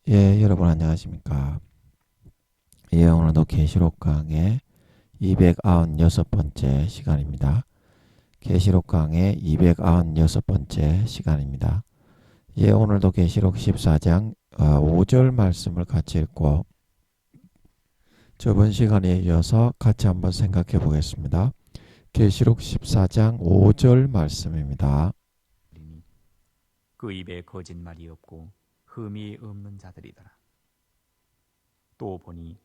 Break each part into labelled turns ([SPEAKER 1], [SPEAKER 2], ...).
[SPEAKER 1] 예, 여러분 안녕하십니까? 예, 오늘도 계시록 강의 296번째 시간입니다. 계시록 강의 296번째 시간입니다. 예, 오늘도 계시록 14장 5절 말씀을 같이 읽고 저번 시간에 이어서 같이 한번 생각해 보겠습니다. 계시록 14장 5절 말씀입니다.
[SPEAKER 2] 그 입에 거짓말이 없고 흠이 없는 자들이더라. 또 보니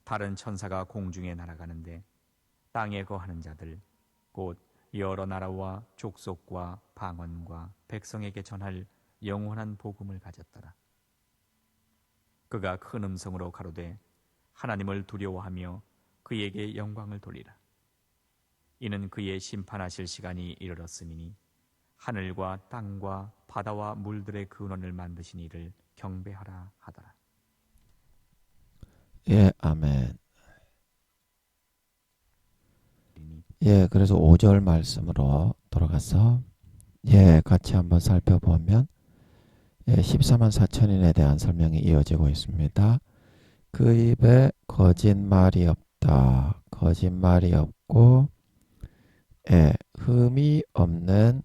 [SPEAKER 2] 다른 천사가 공중에 날아가는데 땅에 거하는 자들 곧 여러 나라와 족속과 방언과 백성에게 전할 영원한 복음을 가졌더라. 그가 큰 음성으로 가로되 하나님을 두려워하며 그에게 영광을 돌리라. 이는 그의 심판하실 시간이 이르렀음이니 하늘과 땅과 바다와 물들의 근원을 만드신 이를 경배하라 하더라.
[SPEAKER 1] 예, 아멘. 예, 그래서 5절 말씀으로 돌아가서 같이 한번 살펴보면 14만 4천인에 대한 설명이 이어지고 있습니다. 그 입에 거짓말이 없다. 거짓말이 없고 흠이 없는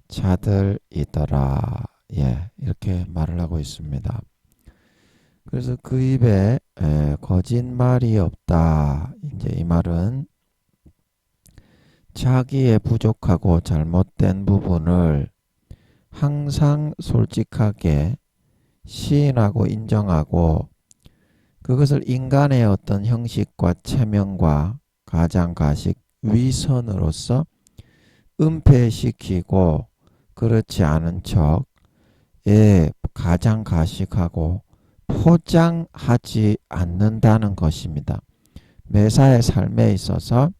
[SPEAKER 1] 자들이더라. 이렇게 말을 하고 있습니다. 그래서 그 입에 거짓말이 없다. 이제 이 말은 자기의 부족하고 잘못된 부분을 항상 솔직하게 시인하고 인정하고 그것을 인간의 어떤 형식과 체면과 가장가식 위선으로서 은폐시키고 그렇지 않은 척 가장가식하고 포장하지 않는다는 것입니다. 매사의 삶에 있어서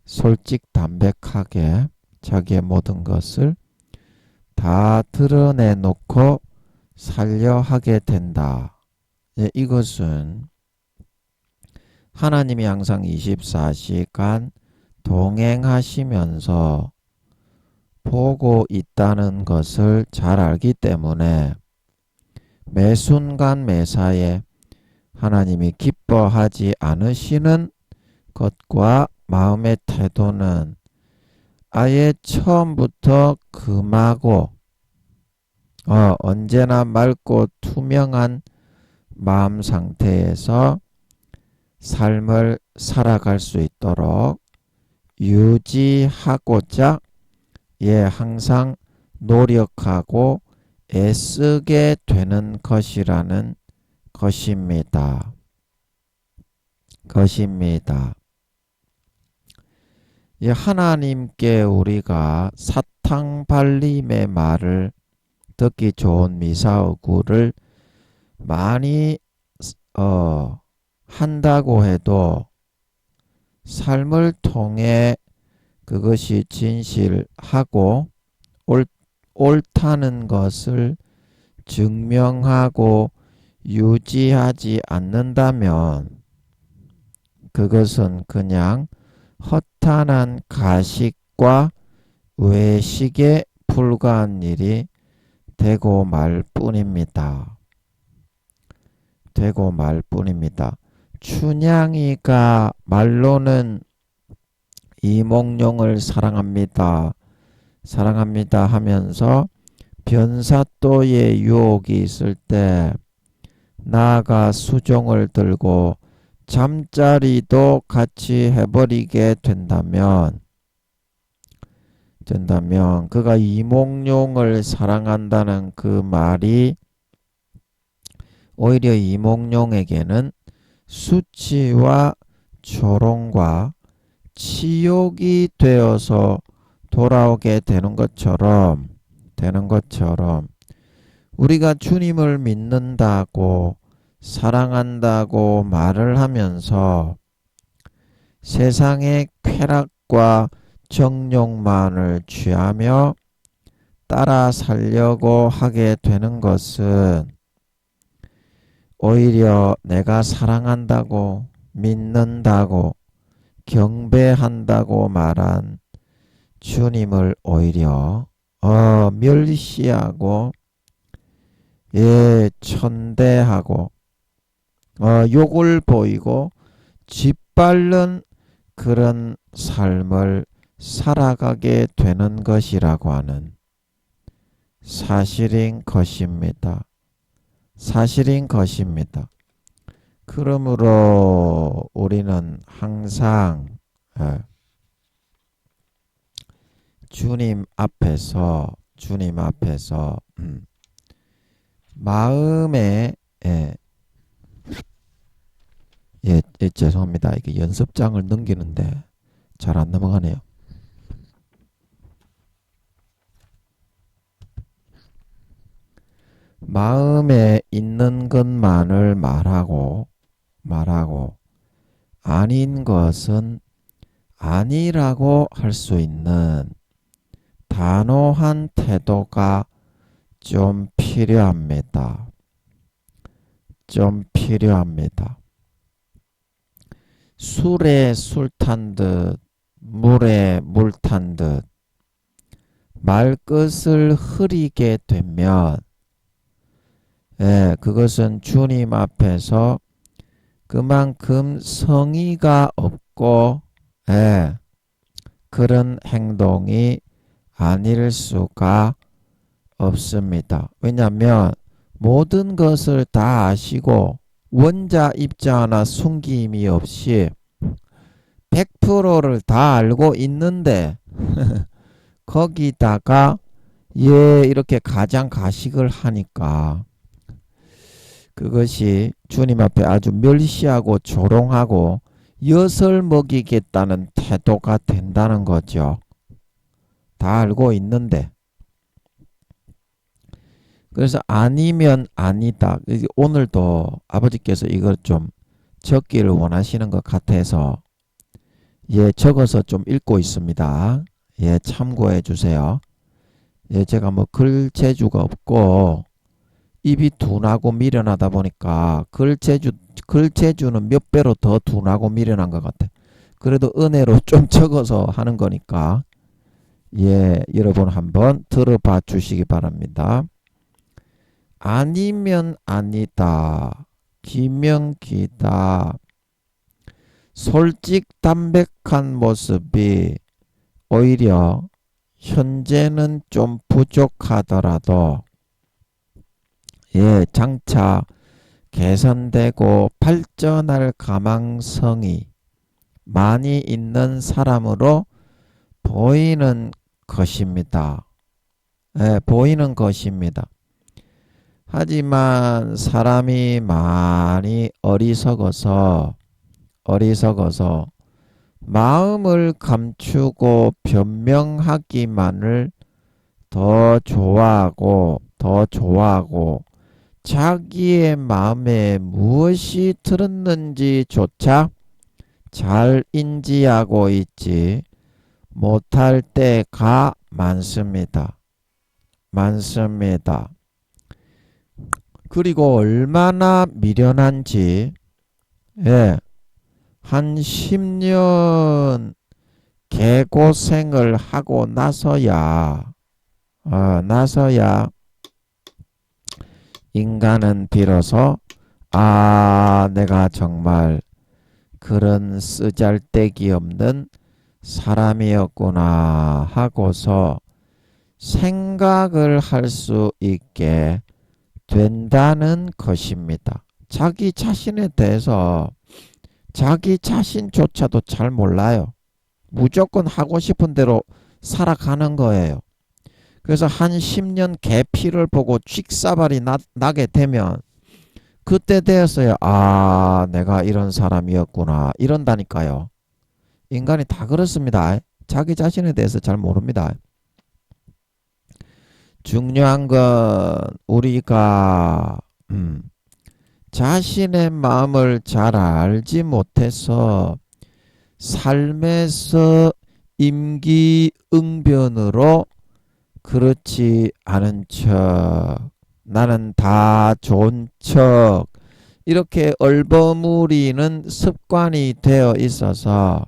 [SPEAKER 1] 솔직 담백하게 자기의 모든 것을 다 드러내놓고 살려 하게 된다. 이것은 하나님이 항상 24시간 동행하시면서 보고 있다는 것을 잘 알기 때문에 매 순간 매사에 하나님이 기뻐하지 않으시는 것과 마음의 태도는 아예 처음부터 금하고 언제나 맑고 투명한 마음 상태에서 삶을 살아갈 수 있도록 유지하고자 항상 노력하고 애쓰게 되는 것이라는 것입니다. 하나님께 우리가 사탕발림의 말을 듣기 좋은 미사오구를 많이 한다고 해도 삶을 통해 그것이 진실하고 옳다는 것을 증명하고 유지하지 않는다면 그것은 그냥 허탄한 가식과 외식에 불과한 일이 되고 말 뿐입니다. 춘향이가 말로는 이몽룡을 사랑합니다 하면서 변사또의 유혹이 있을 때 나아가 수종을 들고 잠자리도 같이 해버리게 된다면 그가 이몽룡을 사랑한다는 그 말이 오히려 이몽룡에게는 수치와 조롱과 치욕이 되어서 돌아오게 되는 것처럼 우리가 주님을 믿는다고 사랑한다고 말을 하면서 세상의 쾌락과 정욕만을 취하며 따라 살려고 하게 되는 것은 오히려 내가 사랑한다고 믿는다고 경배한다고 말한 주님을 오히려 멸시하고 예, 천대하고 욕을 보이고 짓밟는 그런 삶을 살아가게 되는 것이라고 하는 사실인 것입니다. 사실인 것입니다. 그러므로 우리는 항상 주님 앞에서 마음에 죄송합니다. 이게 연습장을 넘기는데 잘 안 넘어가네요. 마음에 있는 것만을 말하고 아닌 것은 아니라고 할 수 있는 단호한 태도가 좀 필요합니다. 좀 필요합니다. 술에 술 탄 듯 물에 물 탄 듯 말끝을 흐리게 되면 그것은 주님 앞에서 그만큼 성의가 없고 그런 행동이 아닐 수가 없습니다. 왜냐하면 모든 것을 다 아시고 원자 입자 하나 숨김이 없이 100%를 다 알고 있는데 거기다가 이렇게 가장가식을 하니까 그것이 주님 앞에 아주 멸시하고 조롱하고 엿을 먹이겠다는 태도가 된다는 거죠. 다 알고 있는데. 그래서 아니면 아니다. 오늘도 아버지께서 이걸 좀 적기를 원하시는 것 같아서 적어서 좀 읽고 있습니다. 참고해 주세요. 제가 뭐 글 재주가 없고 입이 둔하고 미련하다 보니까 글 재주는 몇 배로 더 둔하고 미련한 것 같아. 그래도 은혜로 좀 적어서 하는 거니까 여러분 한번 들어봐 주시기 바랍니다. 아니면 아니다. 기면 기다. 솔직 담백한 모습이 오히려 현재는 좀 부족하더라도 장차 개선되고 발전할 가망성이 많이 있는 사람으로 보이는 것입니다. 보이는 것입니다. 하지만 사람이 많이 어리석어서 마음을 감추고 변명하기만을 더 좋아하고 자기의 마음에 무엇이 들었는지조차 잘 인지하고 있지 못할 때가 많습니다. 그리고 얼마나 미련한지 한 10년 개고생을 하고 나서야 인간은 비로소 내가 정말 그런 쓰잘데기 없는 사람이었구나 하고서 생각을 할 수 있게 된다는 것입니다. 자기 자신에 대해서 자기 자신조차도 잘 몰라요. 무조건 하고 싶은 대로 살아가는 거예요. 그래서 한 10년 계피를 보고 칡사발이 나게 되면 그때 되었어요. 내가 이런 사람이었구나 이런다니까요. 인간이 다 그렇습니다. 자기 자신에 대해서 잘 모릅니다. 중요한 건 우리가 자신의 마음을 잘 알지 못해서 삶에서 임기응변으로 그렇지 않은 척 나는 다 좋은 척 이렇게 얼버무리는 습관이 되어 있어서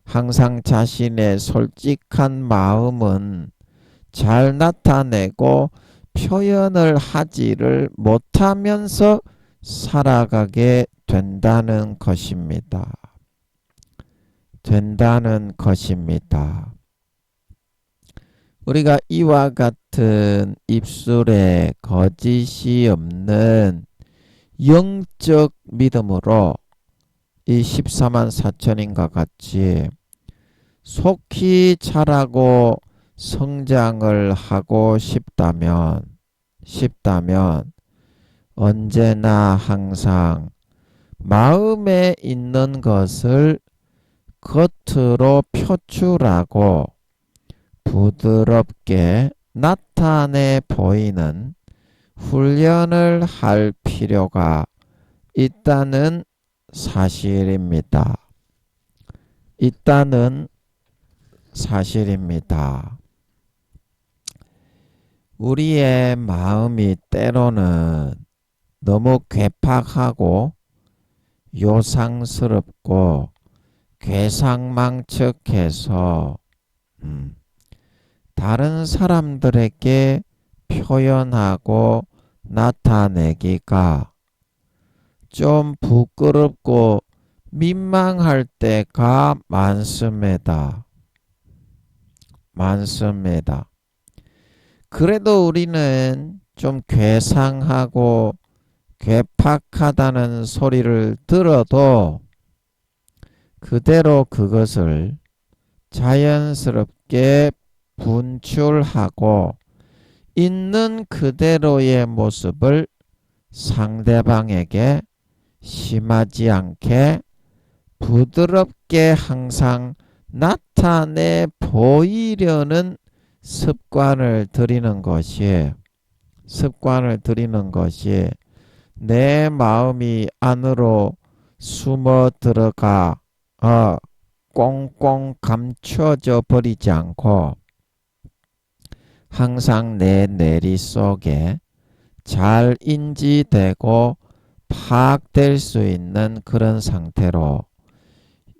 [SPEAKER 1] 항상 자신의 솔직한 마음은 잘 나타내고 표현을 하지를 못하면서 살아가게 된다는 것입니다. 된다는 것입니다. 우리가 이와 같은 입술에 거짓이 없는 영적 믿음으로 이 14만 4천인과 같이 속히 자라고 성장을 하고 싶다면 언제나 항상 마음에 있는 것을 겉으로 표출하고 부드럽게 나타내 보이는 훈련을 할 필요가 있다는 사실입니다. 있다는 사실입니다. 우리의 마음이 때로는 너무 괴팍하고 요상스럽고 괴상망측해서 다른 사람들에게 표현하고 나타내기가 좀 부끄럽고 민망할 때가 많습니다. 많습니다. 그래도 우리는 좀 괴상하고 괴팍하다는 소리를 들어도 그대로 그것을 자연스럽게 분출하고 있는 그대로의 모습을 상대방에게 심하지 않게 부드럽게 항상 나타내 보이려는 습관을 들이는 것이 내 마음이 안으로 숨어 들어가 꽁꽁 감춰져 버리지 않고 항상 내 내리 속에 잘 인지되고 파악될 수 있는 그런 상태로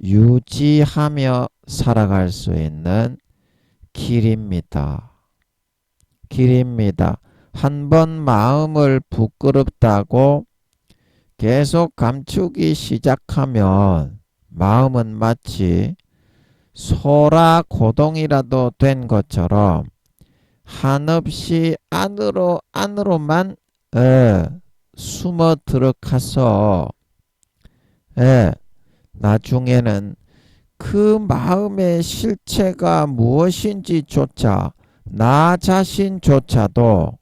[SPEAKER 1] 유지하며 살아갈 수 있는 길입니다. 한번 마음을 부끄럽다고 계속 감추기 시작하면 마음은 마치 소라 고동이라도 된 것처럼 한없이 안으로만 숨어 들어가서 나중에는 그 마음의 실체가 무엇인지조차 나 자신조차도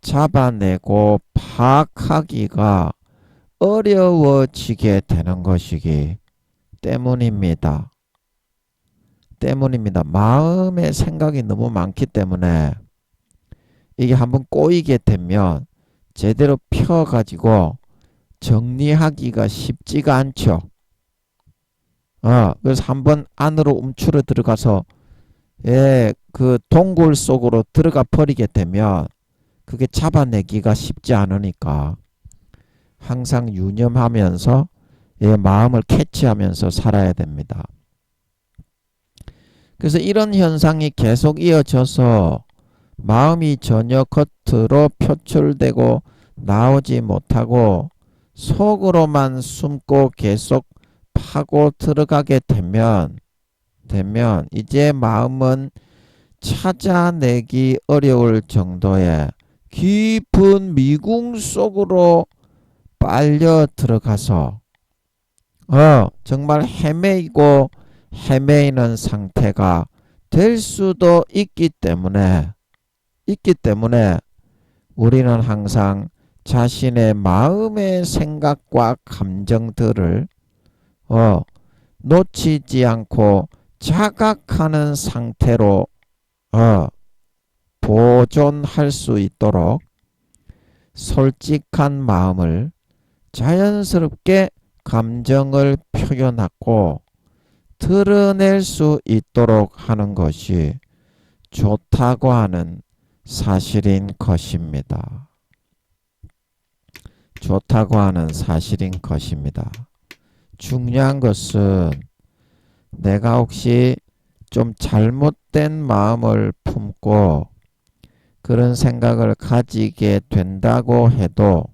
[SPEAKER 1] 잡아내고 파악하기가 어려워지게 되는 것이기 때문입니다. 마음의 생각이 너무 많기 때문에 이게 한번 꼬이게 되면 제대로 펴가지고 정리하기가 쉽지가 않죠. 그래서 한번 안으로 움츠러 들어가서 그 동굴 속으로 들어가 버리게 되면 그게 잡아내기가 쉽지 않으니까 항상 유념하면서 마음을 캐치하면서 살아야 됩니다. 그래서 이런 현상이 계속 이어져서 마음이 전혀 겉으로 표출되고 나오지 못하고 속으로만 숨고 계속 파고 들어가게 되면 이제 마음은 찾아내기 어려울 정도의 깊은 미궁 속으로 빨려 들어가서 정말 헤매이는 상태가 될 수도 있기 때문에 우리는 항상 자신의 마음의 생각과 감정들을 놓치지 않고 자각하는 상태로 보존할 수 있도록 솔직한 마음을 자연스럽게 감정을 표현하고 드러낼 수 있도록 하는 것이 좋다고 하는 사실인 것입니다. 중요한 것은 내가 혹시 좀 잘못된 마음을 품고 그런 생각을 가지게 된다고 해도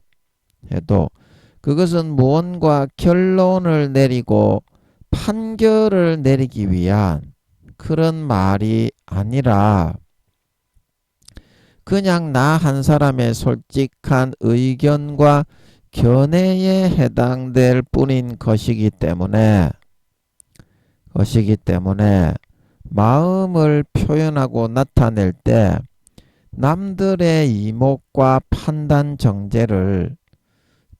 [SPEAKER 1] 그것은 무언가 결론을 내리고 판결을 내리기 위한 그런 말이 아니라 그냥 나 한 사람의 솔직한 의견과 견해에 해당될 뿐인 것이기 때문에 마음을 표현하고 나타낼 때 남들의 이목과 판단 정죄를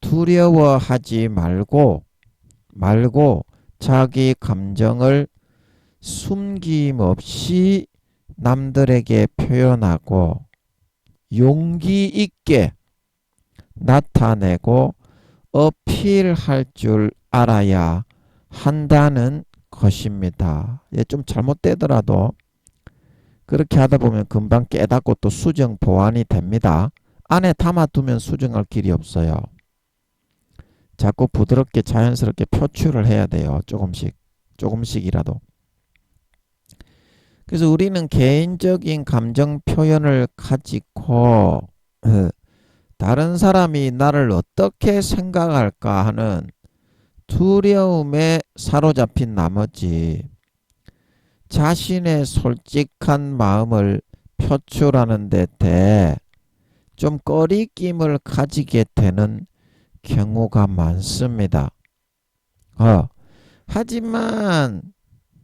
[SPEAKER 1] 두려워하지 말고 자기 감정을 숨김없이 남들에게 표현하고 용기 있게 나타내고 어필할 줄 알아야 한다는 것입니다. 좀 잘못되더라도 그렇게 하다 보면 금방 깨닫고 또 수정 보완이 됩니다. 안에 담아두면 수정할 길이 없어요. 자꾸 부드럽게 자연스럽게 표출을 해야 돼요. 조금씩이라도. 그래서 우리는 개인적인 감정 표현을 가지고 다른 사람이 나를 어떻게 생각할까 하는 두려움에 사로잡힌 나머지 자신의 솔직한 마음을 표출하는 데 좀 꺼리낌을 가지게 되는 경우가 많습니다. 하지만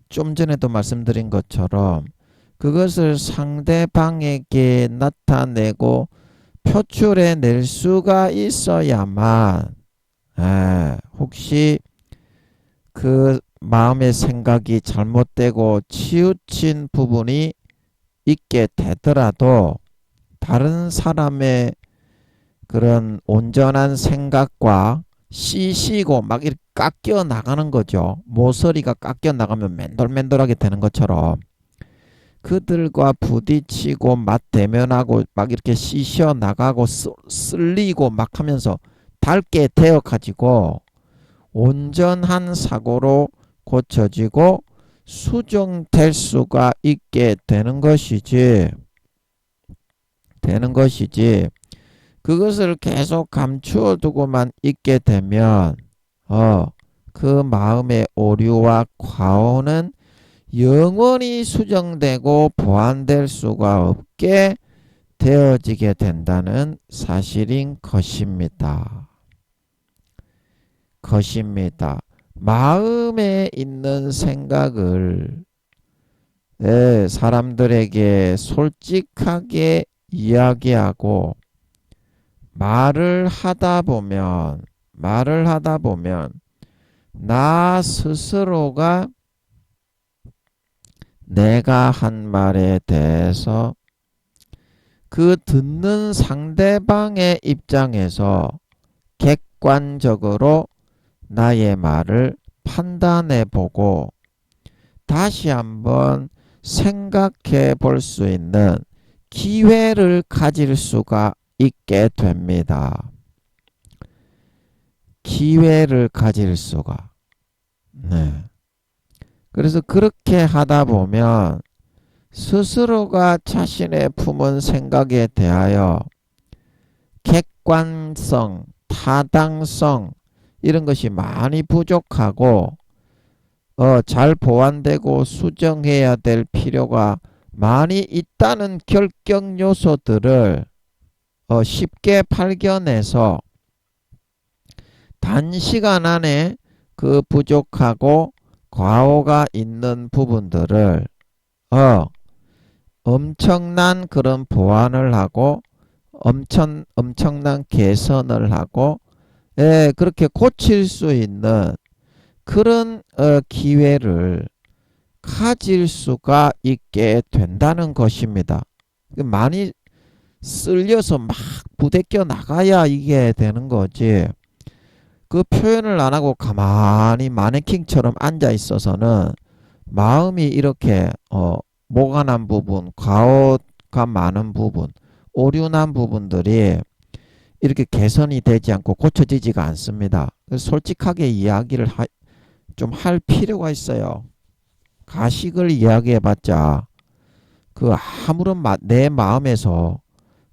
[SPEAKER 1] 좀 전에도 말씀드린 것처럼 그것을 상대방에게 나타내고 표출해 낼 수가 있어야만 혹시 그 마음의 생각이 잘못되고 치우친 부분이 있게 되더라도 다른 사람의 그런 온전한 생각과 씻이고 막 이렇게 깎여 나가는 거죠. 모서리가 깎여 나가면 맨돌맨돌하게 되는 것처럼 그들과 부딪히고 맞대면하고 막 이렇게 씻어 나가고 쓸리고 막 하면서 닳게 되어 가지고 온전한 사고로 고쳐지고 수정될 수가 있게 되는 것이지 그것을 계속 감추어 두고만 있게 되면 그 마음의 오류와 과오는 영원히 수정되고 보완될 수가 없게 되어지게 된다는 사실인 것입니다. 마음에 있는 생각을 사람들에게 솔직하게 이야기하고 말을 하다 보면 나 스스로가 내가 한 말에 대해서 그 듣는 상대방의 입장에서 객관적으로 나의 말을 판단해 보고 다시 한번 생각해 볼 수 있는 기회를 가질 수가 있게 됩니다. 기회를 가질 수가. 그래서 그렇게 하다 보면 스스로가 자신의 품은 생각에 대하여 객관성, 타당성 이런 것이 많이 부족하고 잘 보완되고 수정해야 될 필요가 많이 있다는 결격 요소들을 쉽게 발견해서 단시간 안에 그 부족하고 과오가 있는 부분들을 엄청난 그런 보완을 하고 엄청난 개선을 하고 그렇게 고칠 수 있는 그런 기회를 가질 수가 있게 된다는 것입니다. 많이 쓸려서 막 부대껴 나가야 이게 되는 거지. 그 표현을 안 하고 가만히 마네킹처럼 앉아 있어서는 마음이 이렇게 모가난 부분, 과오가 많은 부분, 오류난 부분들이 이렇게 개선이 되지 않고 고쳐지지가 않습니다. 솔직하게 이야기를 좀 할 필요가 있어요. 가식을 이야기해봤자 그 아무런 내 마음에서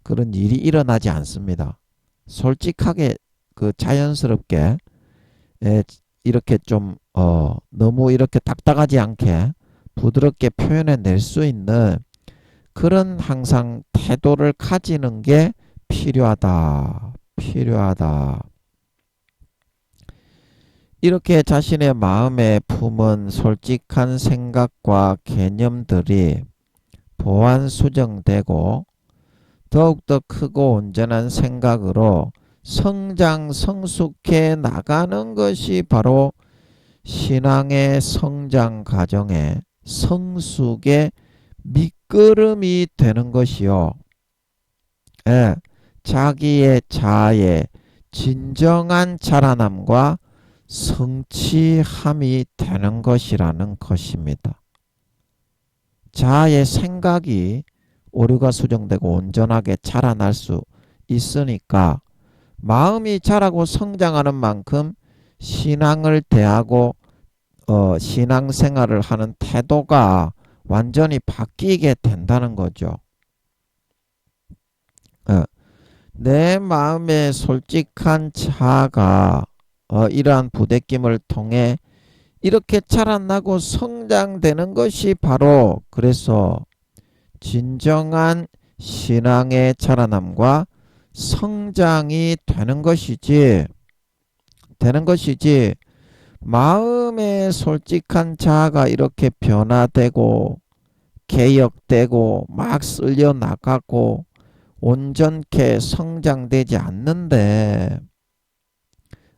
[SPEAKER 1] 그런 일이 일어나지 않습니다. 솔직하게 그 자연스럽게 이렇게 좀 너무 이렇게 딱딱하지 않게 부드럽게 표현해 낼 수 있는 그런 항상 태도를 가지는 게 필요하다. 필요하다. 이렇게 자신의 마음에 품은 솔직한 생각과 개념들이 보완 수정되고 더욱더 크고 온전한 생각으로 성장 성숙해 나가는 것이 바로 신앙의 성장 과정의 성숙의 밑거름이 되는 것이요. 예, 자기의 자아의 진정한 자라남과 성취함이 되는 것이라는 것입니다. 자아의 생각이 오류가 수정되고 온전하게 자라날 수 있으니까 마음이 자라고 성장하는 만큼 신앙을 대하고 신앙생활을 하는 태도가 완전히 바뀌게 된다는 거죠. 내 마음의 솔직한 자아가 이러한 부대낌을 통해 이렇게 자라나고 성장되는 것이 바로 그래서 진정한 신앙의 자라남과 성장이 되는 것이지 마음의 솔직한 자아가 이렇게 변화되고 개혁되고 막 쓸려 나가고 온전케 성장되지 않는데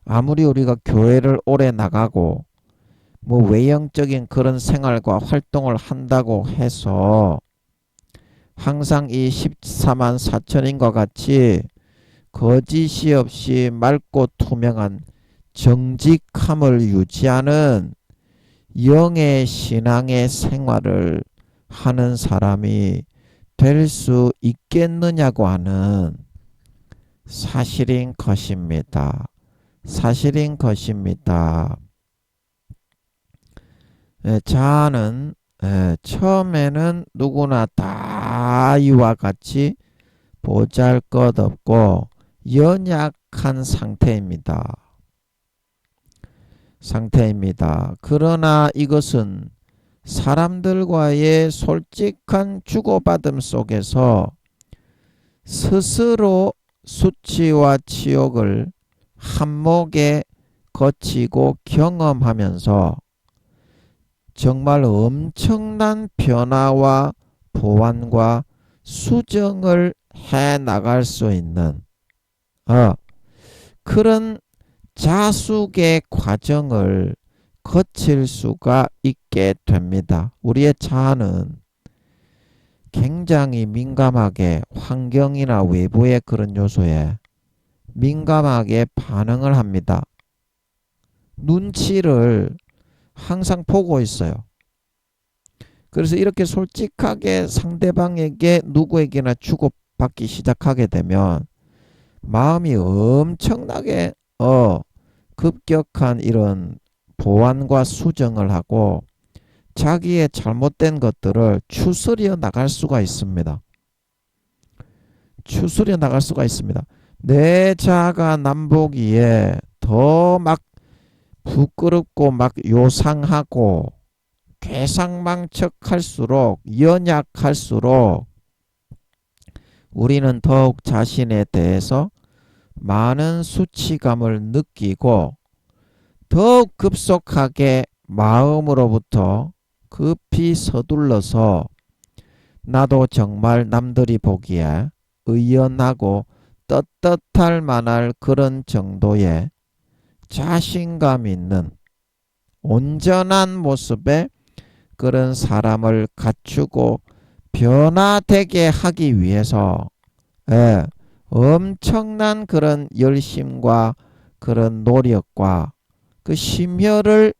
[SPEAKER 1] 아무리 우리가 교회를 오래 나가고 뭐 외형적인 그런 생활과 활동을 한다고 해서 항상 이 14만 4천인과 같이 거짓이 없이 맑고 투명한 정직함을 유지하는 영의 신앙의 생활을 하는 사람이 될 수 있겠느냐고 하는 사실인 것입니다. 사실인 것입니다. 자아는 처음에는 누구나 다 이와 같이 보잘것없고 연약한 상태입니다. 그러나 이것은 사람들과의 솔직한 주고받음 속에서 스스로 수치와 치욕을 한몫에 거치고 경험하면서 정말 엄청난 변화와 보완과 수정을 해 나갈 수 있는 그런 자숙의 과정을 거칠 수가 있게 됩니다. 우리의 자아는 굉장히 민감하게 환경이나 외부의 그런 요소에 민감하게 반응을 합니다. 눈치를 항상 보고 있어요. 그래서 이렇게 솔직하게 상대방에게 누구에게나 주고받기 시작하게 되면 마음이 엄청나게 급격한 이런 보완과 수정을 하고 자기의 잘못된 것들을 추스려 나갈 수가 있습니다. 추스려 나갈 수가 있습니다. 내 자아가 남보기에 더 막 부끄럽고 막 요상하고 괴상망측할수록 연약할수록 우리는 더욱 자신에 대해서 많은 수치감을 느끼고 더욱 급속하게 마음으로부터 급히 서둘러서 나도 정말 남들이 보기에 의연하고 떳떳할 만할 그런 정도의 자신감 있는 온전한 모습의 그런 사람을 갖추고 변화되게 하기 위해서 엄청난 그런 열심과 그런 노력과 그 심혈을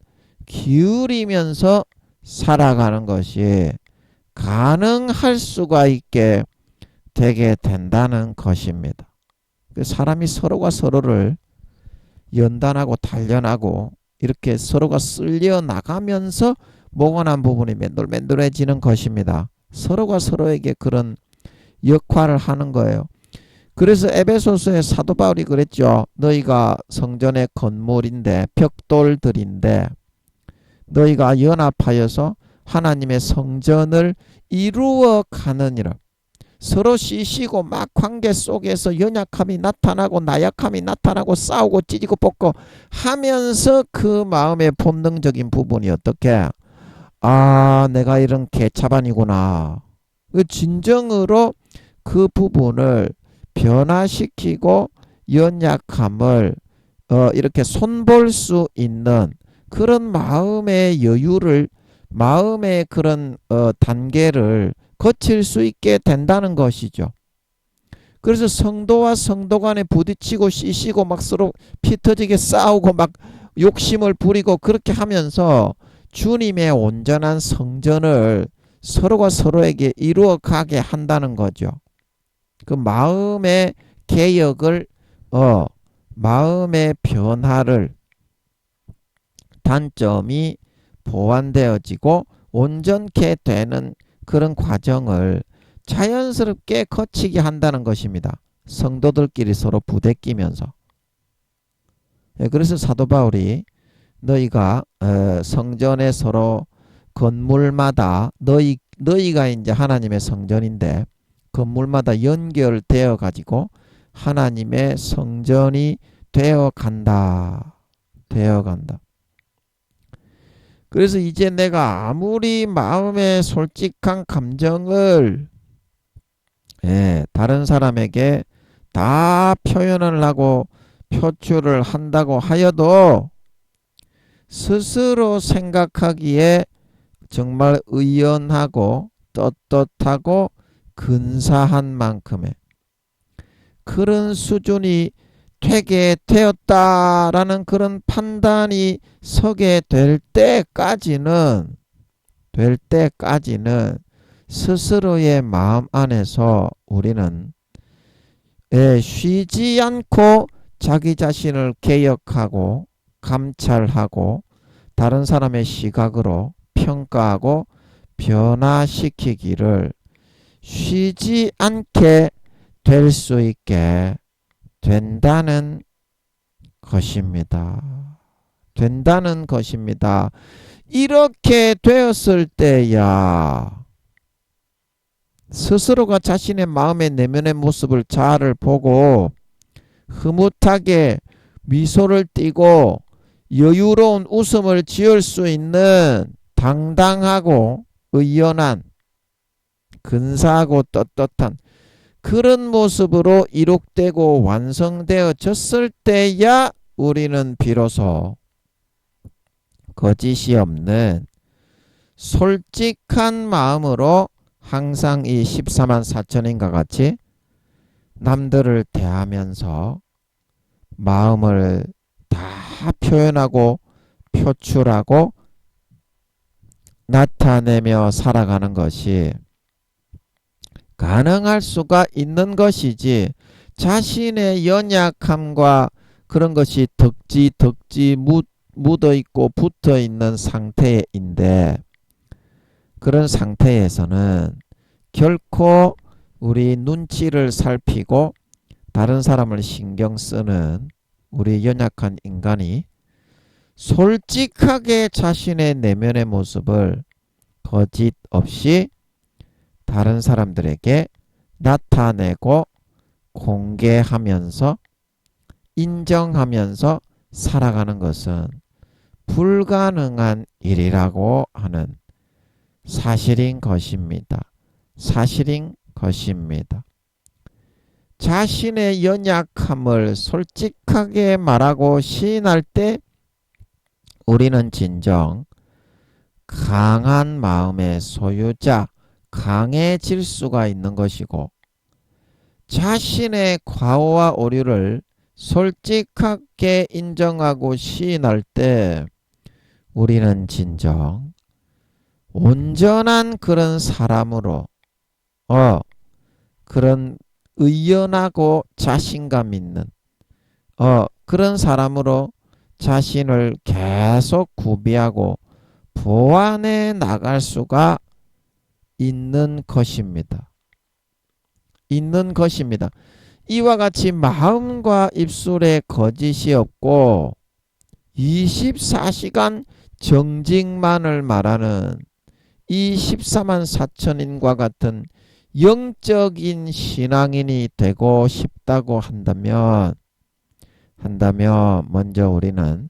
[SPEAKER 1] 기울이면서 살아가는 것이 가능할 수가 있게 되게 된다는 것입니다. 그 사람이 서로가 서로를 연단하고 단련하고 이렇게 서로가 쓸려 나가면서 모건한 부분이 맨돌맨돌해지는 것입니다. 서로가 서로에게 그런 역할을 하는 거예요. 그래서 에베소서의 사도 바울이 그랬죠. 너희가 성전의 건물인데 벽돌들인데 너희가 연합하여서 하나님의 성전을 이루어 가느니라. 서로 씻시고 막 관계 속에서 연약함이 나타나고 나약함이 나타나고 싸우고 찌지고 볶고 하면서 그 마음의 본능적인 부분이 어떻게 내가 이런 개차반이구나. 그 진정으로 그 부분을 변화시키고 연약함을 이렇게 손볼 수 있는 그런 마음의 여유를 마음의 그런 단계를 거칠 수 있게 된다는 것이죠. 그래서 성도와 성도 간에 부딪히고 씻시고 막 서로 피 터지게 싸우고 막 욕심을 부리고 그렇게 하면서 주님의 온전한 성전을 서로가 서로에게 이루어 가게 한다는 거죠. 그 마음의 개혁을 마음의 변화를 단점이 보완되어지고 온전케 되는 그런 과정을 자연스럽게 거치게 한다는 것입니다. 성도들끼리 서로 부대끼면서. 그래서 사도 바울이 너희가 성전에 서로 건물마다 너희가 이제 하나님의 성전인데 건물마다 연결되어 가지고 하나님의 성전이 되어 간다. 그래서 이제 내가 아무리 마음의 솔직한 감정을 다른 사람에게 다 표현을 하고 표출을 한다고 하여도 스스로 생각하기에 정말 의연하고 떳떳하고 근사한 만큼의 그런 수준이 되게 되었다라는 그런 판단이 서게 될 때까지는 스스로의 마음 안에서 우리는 쉬지 않고 자기 자신을 개혁하고 감찰하고 다른 사람의 시각으로 평가하고 변화시키기를 쉬지 않게 될 수 있게 된다는 것입니다. 이렇게 되었을 때야 스스로가 자신의 마음의 내면의 모습을 자아를 보고 흐뭇하게 미소를 띠고 여유로운 웃음을 지을 수 있는 당당하고 의연한 근사하고 떳떳한 그런 모습으로 이룩되고 완성되어졌을 때야 우리는 비로소 거짓이 없는 솔직한 마음으로 항상 이 14만 4천인과 같이 남들을 대하면서 마음을 다 표현하고 표출하고 나타내며 살아가는 것이 가능할 수가 있는 것이지 자신의 연약함과 그런 것이 덕지 묻어있고 붙어있는 상태인데 그런 상태에서는 결코 우리 눈치를 살피고 다른 사람을 신경 쓰는 우리 연약한 인간이 솔직하게 자신의 내면의 모습을 거짓 없이 다른 사람들에게 나타내고 공개하면서 인정하면서 살아가는 것은 불가능한 일이라고 하는 사실인 것입니다. 자신의 연약함을 솔직하게 말하고 시인할 때 우리는 진정 강한 마음의 소유자, 강해질 수가 있는 것이고 자신의 과오와 오류를 솔직하게 인정하고 시인할 때 우리는 진정 온전한 그런 사람으로 그런 의연하고 자신감 있는 그런 사람으로 자신을 계속 구비하고 보완해 나갈 수가 있는 것입니다. 이와 같이 마음과 입술에 거짓이 없고 24시간 정직만을 말하는 이 14만 4천인과 같은 영적인 신앙인이 되고 싶다고 한다면 먼저 우리는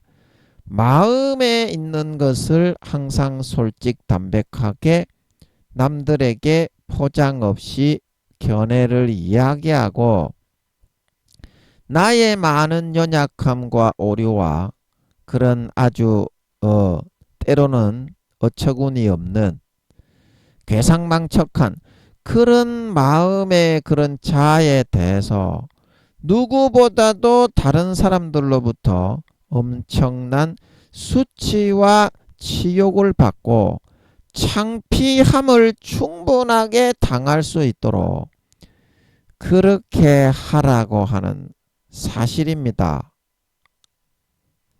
[SPEAKER 1] 마음에 있는 것을 항상 솔직 담백하게 남들에게 포장 없이 견해를 이야기하고 나의 많은 연약함과 오류와 그런 아주 때로는 어처구니 없는 괴상망측한 그런 마음의 그런 자아에 대해서 누구보다도 다른 사람들로부터 엄청난 수치와 치욕을 받고 창피함을 충분하게 당할 수 있도록 그렇게 하라고 하는 사실입니다.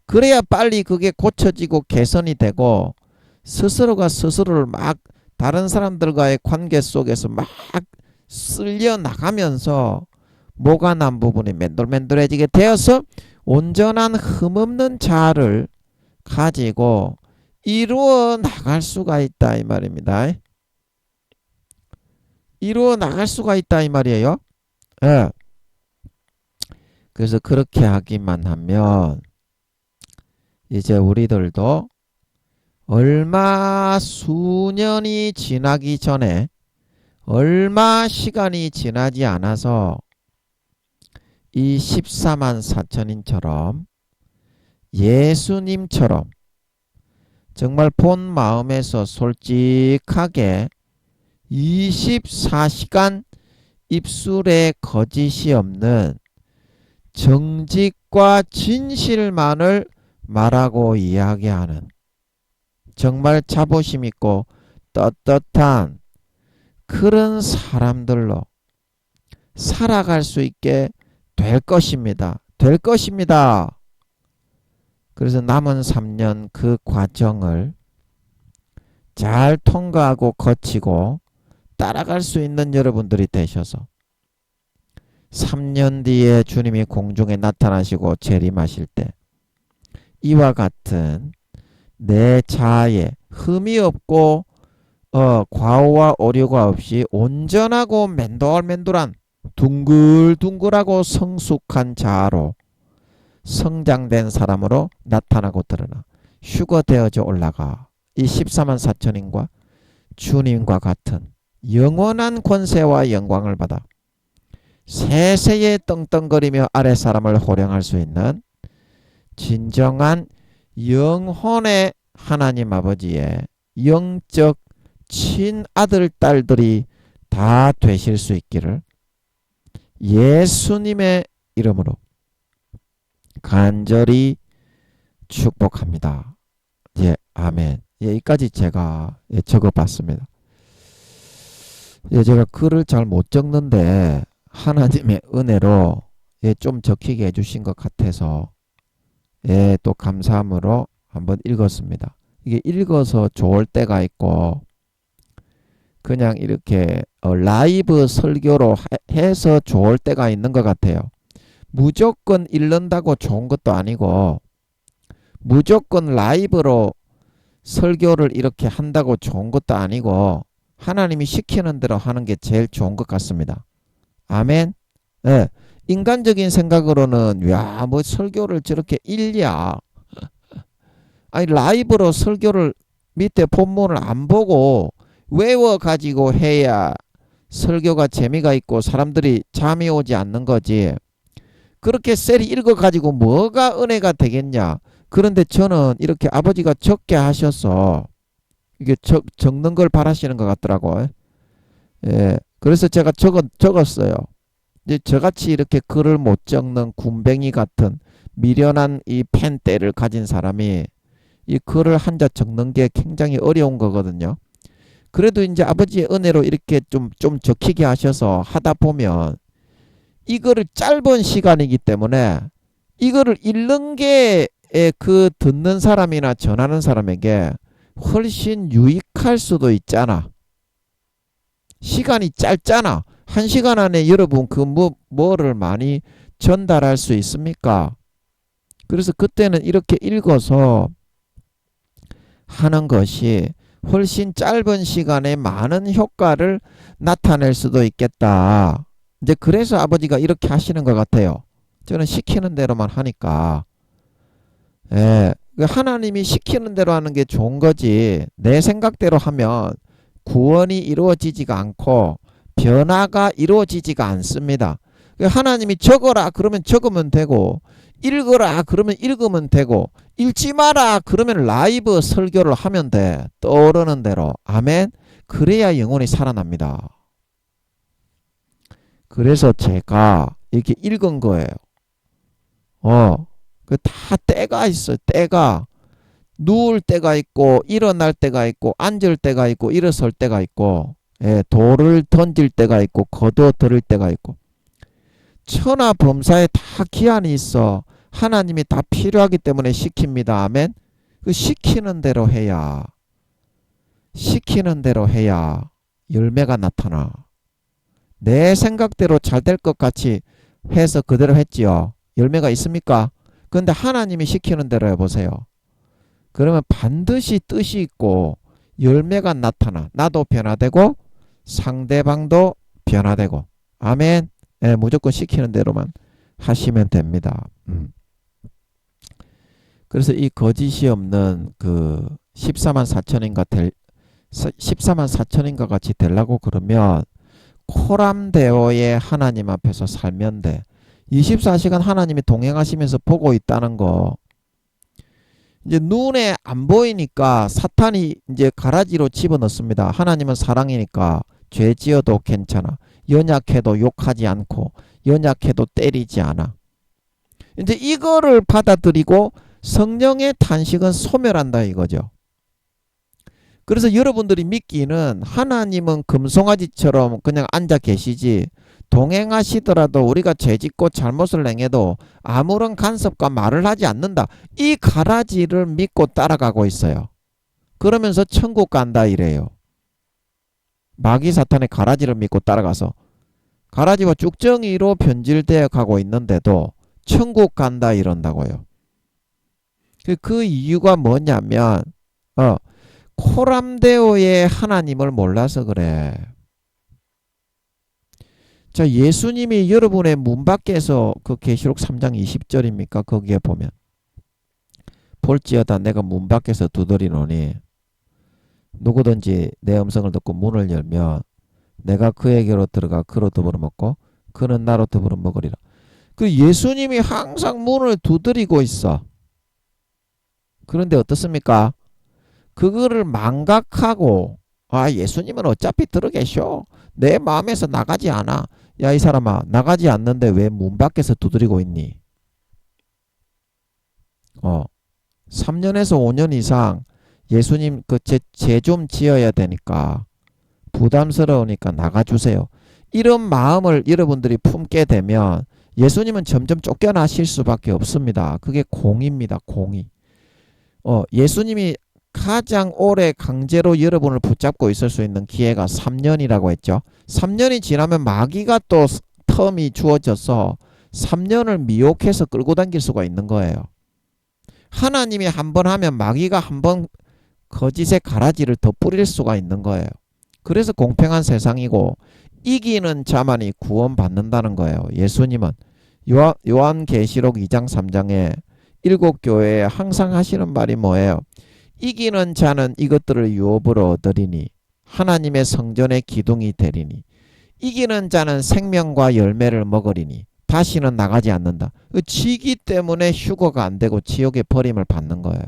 [SPEAKER 1] 그래야 빨리 그게 고쳐지고 개선이 되고 스스로가 스스로를 막 다른 사람들과의 관계 속에서 막 쓸려 나가면서 모가 난 부분이 맨돌맨돌해지게 되어서 온전한 흠없는 자아를 가지고 이루어 나갈 수가 있다 이 말입니다. 이루어 나갈 수가 있다 이 말이에요. 예. 그래서 그렇게 하기만 하면 이제 우리들도 얼마 수년이 지나기 전에 얼마 시간이 지나지 않아서 이 14만 4천인처럼 예수님처럼 정말 본 마음에서 솔직하게 24시간 입술에 거짓이 없는 정직과 진실만을 말하고 이야기하는 정말 자부심 있고 떳떳한 그런 사람들로 살아갈 수 있게 될 것입니다. 될 것입니다. 그래서 남은 3년 그 과정을 잘 통과하고 거치고 따라갈 수 있는 여러분들이 되셔서 3년 뒤에 주님이 공중에 나타나시고 재림하실 때 이와 같은 내 자아에 흠이 없고 과오와 오류가 없이 온전하고 맨돌맨돌한 둥글둥글하고 성숙한 자아로 성장된 사람으로 나타나고 드러나 휴거되어져 올라가 이 14만 4천인과 주님과 같은 영원한 권세와 영광을 받아 세세에 떵떵거리며 아랫사람을 호령할 수 있는 진정한 영혼의 하나님 아버지의 영적 친아들 딸들이 다 되실 수 있기를 예수님의 이름으로 간절히 축복합니다. 예, 아멘. 예, 여기까지 제가 적어봤습니다. 예, 제가 글을 잘 못 적는데 하나님의 은혜로 좀 적히게 해주신 것 같아서 또 감사함으로 한번 읽었습니다. 이게 읽어서 좋을 때가 있고 그냥 이렇게 라이브 설교로 해서 좋을 때가 있는 것 같아요. 무조건 읽는다고 좋은 것도 아니고 무조건 라이브로 설교를 이렇게 한다고 좋은 것도 아니고 하나님이 시키는 대로 하는 게 제일 좋은 것 같습니다. 아멘. 네. 인간적인 생각으로는 야, 뭐 설교를 저렇게 읽냐. 아니 라이브로 설교를 밑에 본문을 안 보고 외워가지고 해야 설교가 재미가 있고 사람들이 잠이 오지 않는 거지. 그렇게 셀이 읽어가지고 뭐가 은혜가 되겠냐. 그런데 저는 이렇게 아버지가 적게 하셔서 이게 적는 걸 바라시는 것 같더라고요. 예, 그래서 제가 적었어요. 이제 저같이 이렇게 글을 못 적는 군뱅이 같은 미련한 이 펜대를 가진 사람이 이 글을 한자 적는 게 굉장히 어려운 거거든요. 그래도 이제 아버지의 은혜로 이렇게 좀 적히게 하셔서 하다 보면 이거를 짧은 시간이기 때문에 이거를 읽는 게 그 듣는 사람이나 전하는 사람에게 훨씬 유익할 수도 있잖아. 시간이 짧잖아. 한 시간 안에 여러분 그 뭐를 많이 전달할 수 있습니까? 그래서 그때는 이렇게 읽어서 하는 것이 훨씬 짧은 시간에 많은 효과를 나타낼 수도 있겠다. 이제 그래서 아버지가 이렇게 하시는 것 같아요. 저는 시키는 대로만 하니까. 예, 하나님이 시키는 대로 하는 게 좋은 거지. 내 생각대로 하면 구원이 이루어지지가 않고 변화가 이루어지지가 않습니다. 하나님이 적어라 그러면 적으면 되고, 읽어라 그러면 읽으면 되고, 읽지 마라 그러면 라이브 설교를 하면 돼. 떠오르는 대로. 아멘. 그래야 영혼이 살아납니다. 그래서 제가 이렇게 읽은 거예요. 그 다 때가 있어요. 때가. 누울 때가 있고, 일어날 때가 있고, 앉을 때가 있고, 일어설 때가 있고, 예, 돌을 던질 때가 있고, 거둬 들을 때가 있고. 천하 범사에 다 기한이 있어. 하나님이 다 필요하기 때문에 시킵니다. 아멘. 그 시키는 대로 해야 열매가 나타나. 내 생각대로 잘 될 것 같이 해서 그대로 했지요. 열매가 있습니까? 그런데 하나님이 시키는 대로 해보세요. 그러면 반드시 뜻이 있고 열매가 나타나. 나도 변화되고 상대방도 변화되고. 아멘. 예, 무조건 시키는 대로만 하시면 됩니다. 그래서 이 거짓이 없는 그 14만 4천인가 같이 되려고 그러면 코람데오의 하나님 앞에서 살면 돼. 24시간 하나님이 동행하시면서 보고 있다는 거. 이제 눈에 안 보이니까 사탄이 이제 가라지로 집어넣습니다. 하나님은 사랑이니까 죄 지어도 괜찮아. 연약해도 욕하지 않고, 연약해도 때리지 않아. 이제 이거를 받아들이고 성령의 탄식은 소멸한다 이거죠. 그래서 여러분들이 믿기는 하나님은 금송아지처럼 그냥 앉아 계시지, 동행하시더라도 우리가 죄짓고 잘못을 행해도 아무런 간섭과 말을 하지 않는다. 이 가라지를 믿고 따라가고 있어요. 그러면서 천국 간다 이래요. 마귀 사탄의 가라지를 믿고 따라가서 가라지와 쭉정이로 변질되어 가고 있는데도 천국 간다 이런다고요. 그 이유가 뭐냐면 코람데오의 하나님을 몰라서 그래. 자, 예수님이 여러분의 문 밖에서 그 계시록 3장 20절입니까? 거기에 보면 볼지어다 내가 문 밖에서 두드리노니 누구든지 내 음성을 듣고 문을 열면 내가 그에게로 들어가 그로 더불어 먹고 그는 나로 더불어 먹으리라. 그 예수님이 항상 문을 두드리고 있어. 그런데 어떻습니까? 그거를 망각하고 예수님은 어차피 들어 계셔. 내 마음에서 나가지 않아. 야, 이 사람아, 나가지 않는데 왜 문 밖에서 두드리고 있니? 3년에서 5년 이상 예수님 그 죄 좀 지어야 되니까 부담스러우니까 나가주세요. 이런 마음을 여러분들이 품게 되면 예수님은 점점 쫓겨나실 수밖에 없습니다. 그게 공입니다. 공이. 예수님이 가장 오래 강제로 여러분을 붙잡고 있을 수 있는 기회가 3년이라고 했죠. 3년이 지나면 마귀가 또 텀이 주어져서 3년을 미혹해서 끌고 당길 수가 있는 거예요. 하나님이 한번 하면 마귀가 한번 거짓의 가라지를 더 뿌릴 수가 있는 거예요. 그래서 공평한 세상이고 이기는 자만이 구원받는다는 거예요. 예수님은 요한계시록 2장 3장에 7교회에 항상 하시는 말이 뭐예요? 이기는 자는 이것들을 유업으로 얻으리니 하나님의 성전의 기둥이 되리니 이기는 자는 생명과 열매를 먹으리니 다시는 나가지 않는다. 지기 때문에 휴거가 안 되고 지옥의 버림을 받는 거예요.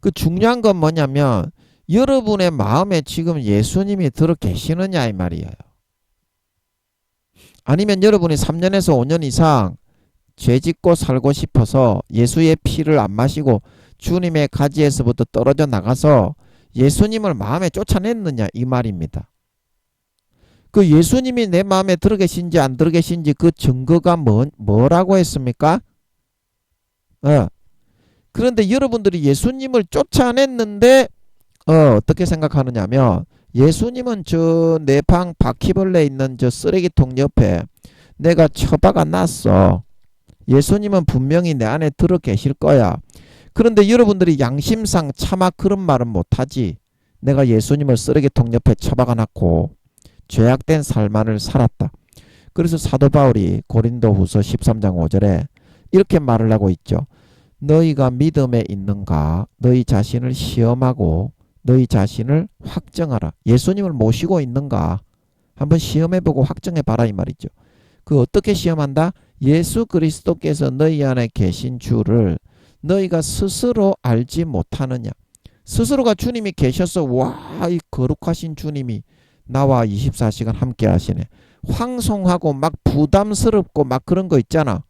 [SPEAKER 1] 그 중요한 건 뭐냐면 여러분의 마음에 지금 예수님이 들어 계시느냐 이 말이에요. 아니면 여러분이 3년에서 5년 이상 죄짓고 살고 싶어서 예수의 피를 안 마시고 주님의 가지에서부터 떨어져 나가서 예수님을 마음에 쫓아냈느냐 이 말입니다. 그 예수님이 내 마음에 들어 계신지 안 들어 계신지 그 증거가 뭐라고 했습니까? 그런데 여러분들이 예수님을 쫓아냈는데 어떻게 생각하느냐면 예수님은 저 내 방 바퀴벌레 있는 저 쓰레기통 옆에 내가 처박아 놨어. 예수님은 분명히 내 안에 들어 계실 거야. 그런데 여러분들이 양심상 차마 그런 말은 못하지. 내가 예수님을 쓰레기통 옆에 처박아 놨고 죄악된 삶을 살았다. 그래서 사도 바울이 고린도후서 13장 5절에 이렇게 말을 하고 있죠. 너희가 믿음에 있는가? 너희 자신을 시험하고 너희 자신을 확정하라. 예수님을 모시고 있는가? 한번 시험해보고 확정해봐라 이 말이죠. 그 어떻게 시험한다? 예수 그리스도께서 너희 안에 계신 줄을 너희가 스스로 알지 못하느냐. 스스로가 주님이 계셔서 와, 이 거룩하신 주님이 나와 24시간 함께 하시네. 황송하고 막 부담스럽고 막 그런 거 있잖아.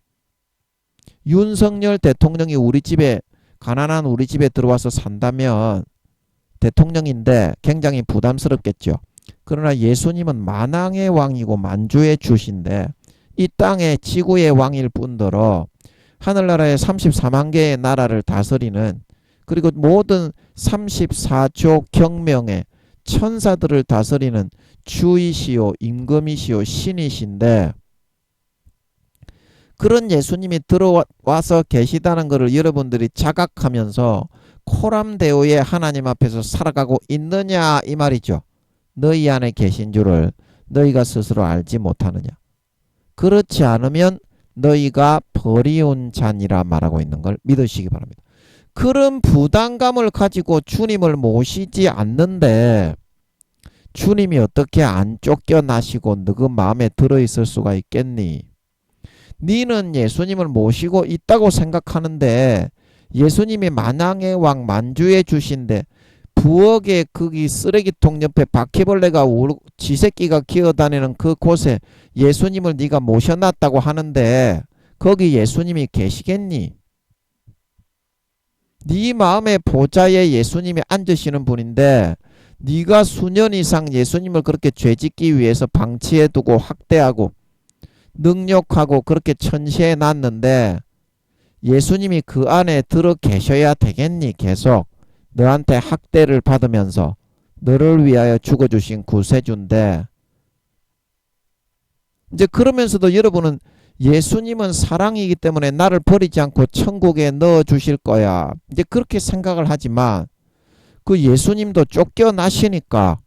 [SPEAKER 1] 윤석열 대통령이 우리 집에 가난한 우리 집에 들어와서 산다면 대통령인데 굉장히 부담스럽겠죠. 그러나 예수님은 만왕의 왕이고 만주의 주신데 이 땅의 지구의 왕일 뿐더러 하늘나라의 34만 개의 나라를 다스리는 그리고 모든 34조 경명의 천사들을 다스리는 주이시오 임금이시오 신이신데 그런 예수님이 들어와서 계시다는 것을 여러분들이 자각하면서 코람데오의 하나님 앞에서 살아가고 있느냐 이 말이죠. 너희 안에 계신 줄을 너희가 스스로 알지 못하느냐. 그렇지 않으면 너희가 버리운 자니라 말하고 있는 걸 믿으시기 바랍니다. 그런 부담감을 가지고 주님을 모시지 않는데 주님이 어떻게 안 쫓겨나시고 너그 마음에 들어있을 수가 있겠니? 니는 예수님을 모시고 있다고 생각하는데 예수님이 만왕의 왕 만주의 주신데 부엌에 거기 쓰레기통 옆에 바퀴벌레가 지새끼가 기어다니는 그 곳에 예수님을 네가 모셔놨다고 하는데 거기 예수님이 계시겠니? 네 마음의 보좌에 예수님이 앉으시는 분인데 네가 수년 이상 예수님을 그렇게 죄짓기 위해서 방치해두고 학대하고 능욕하고 그렇게 천시해 놨는데 예수님이 그 안에 들어 계셔야 되겠니? 계속 너한테 학대를 받으면서 너를 위하여 죽어주신 구세주인데 이제 그러면서도 여러분은 예수님은 사랑이기 때문에 나를 버리지 않고 천국에 넣어주실 거야. 이제 그렇게 생각을 하지만 그 예수님도 쫓겨나시니까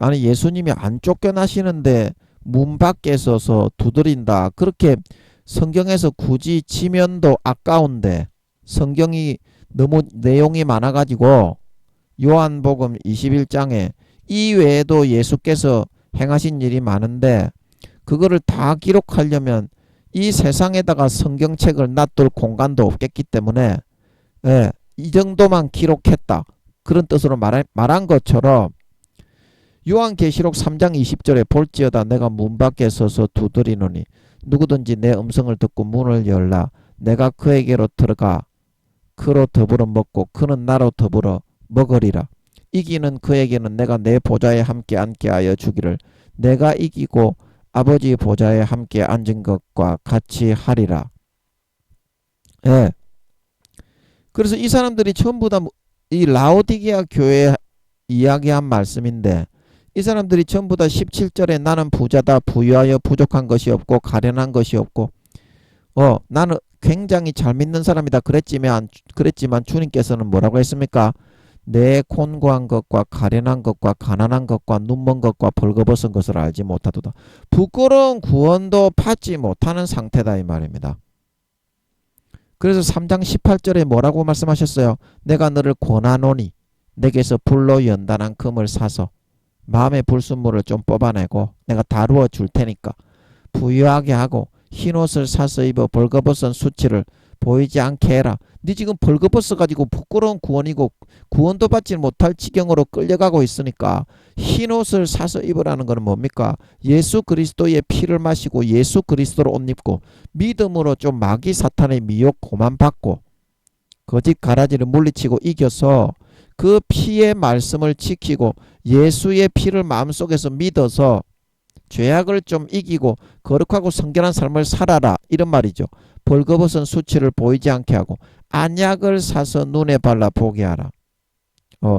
[SPEAKER 1] 아니 예수님이 안 쫓겨나시는데 문 밖에 서서 두드린다. 그렇게 성경에서 굳이 지면도 아까운데 성경이 너무 내용이 많아가지고 요한복음 21장에 이 외에도 예수께서 행하신 일이 많은데 그거를 다 기록하려면 이 세상에다가 성경책을 놔둘 공간도 없겠기 때문에 이 정도만 기록했다. 그런 뜻으로 말한 것처럼 요한계시록 3장 20절에 볼지어다 내가 문 밖에 서서 두드리노니 누구든지 내 음성을 듣고 문을 열라 내가 그에게로 들어가 그로 더불어 먹고 그는 나로 더불어 먹으리라. 이기는 그에게는 내가 내 보좌에 함께 앉게 하여 주기를 내가 이기고 아버지 보좌에 함께 앉은 것과 같이 하리라. 그래서 이 사람들이 전부 다 이 라오디게아 교회에 이야기한 말씀인데 이 사람들이 전부 다 17절에 나는 부자다 부유하여 부족한 것이 없고 가련한 것이 없고 나는 굉장히 잘 믿는 사람이다 그랬지만 주님께서는 뭐라고 했습니까? 내 곤고한 것과 가련한 것과 가난한 것과 눈먼 것과 벌거벗은 것을 알지 못하도다. 부끄러운 구원도 받지 못하는 상태다 이 말입니다. 그래서 3장 18절에 뭐라고 말씀하셨어요? 내가 너를 권하노니 내게서 불로 연단한 금을 사서 마음의 불순물을 좀 뽑아내고 내가 다루어 줄 테니까 부유하게 하고 흰옷을 사서 입어 벌거벗은 수치를 보이지 않게 해라. 네 지금 벌거벗어 가지고 부끄러운 구원이고 구원도 받지 못할 지경으로 끌려가고 있으니까 흰옷을 사서 입으라는 것은 뭡니까? 예수 그리스도의 피를 마시고 예수 그리스도로 옷 입고 믿음으로 좀 마귀 사탄의 미혹 고만 받고 거짓 가라지를 물리치고 이겨서 그 피의 말씀을 지키고 예수의 피를 마음속에서 믿어서 죄악을 좀 이기고 거룩하고 성결한 삶을 살아라 이런 말이죠. 벌거벗은 수치를 보이지 않게 하고 안약을 사서 눈에 발라 보게 하라.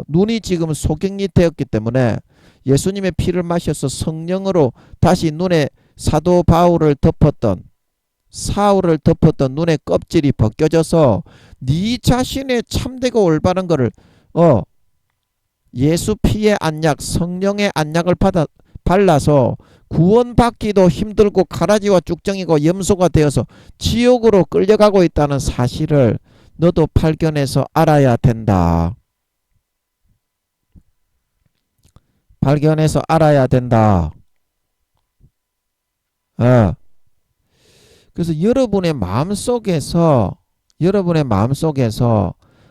[SPEAKER 1] 눈이 지금 소경이 되었기 때문에 예수님의 피를 마셔서 성령으로 다시 눈에 사도 바울을 덮었던 사울을 덮었던 눈의 껍질이 벗겨져서 네 자신의 참되고 올바른 거를 예수 피의 안약 성령의 안약을 발라서 구원받기도 힘들고 가라지와 쭉정이고 염소가 되어서 지옥으로 끌려가고 있다는 사실을 너도 발견해서 알아야 된다. 발견해서 알아야 된다. 그래서 여러분의 마음속에서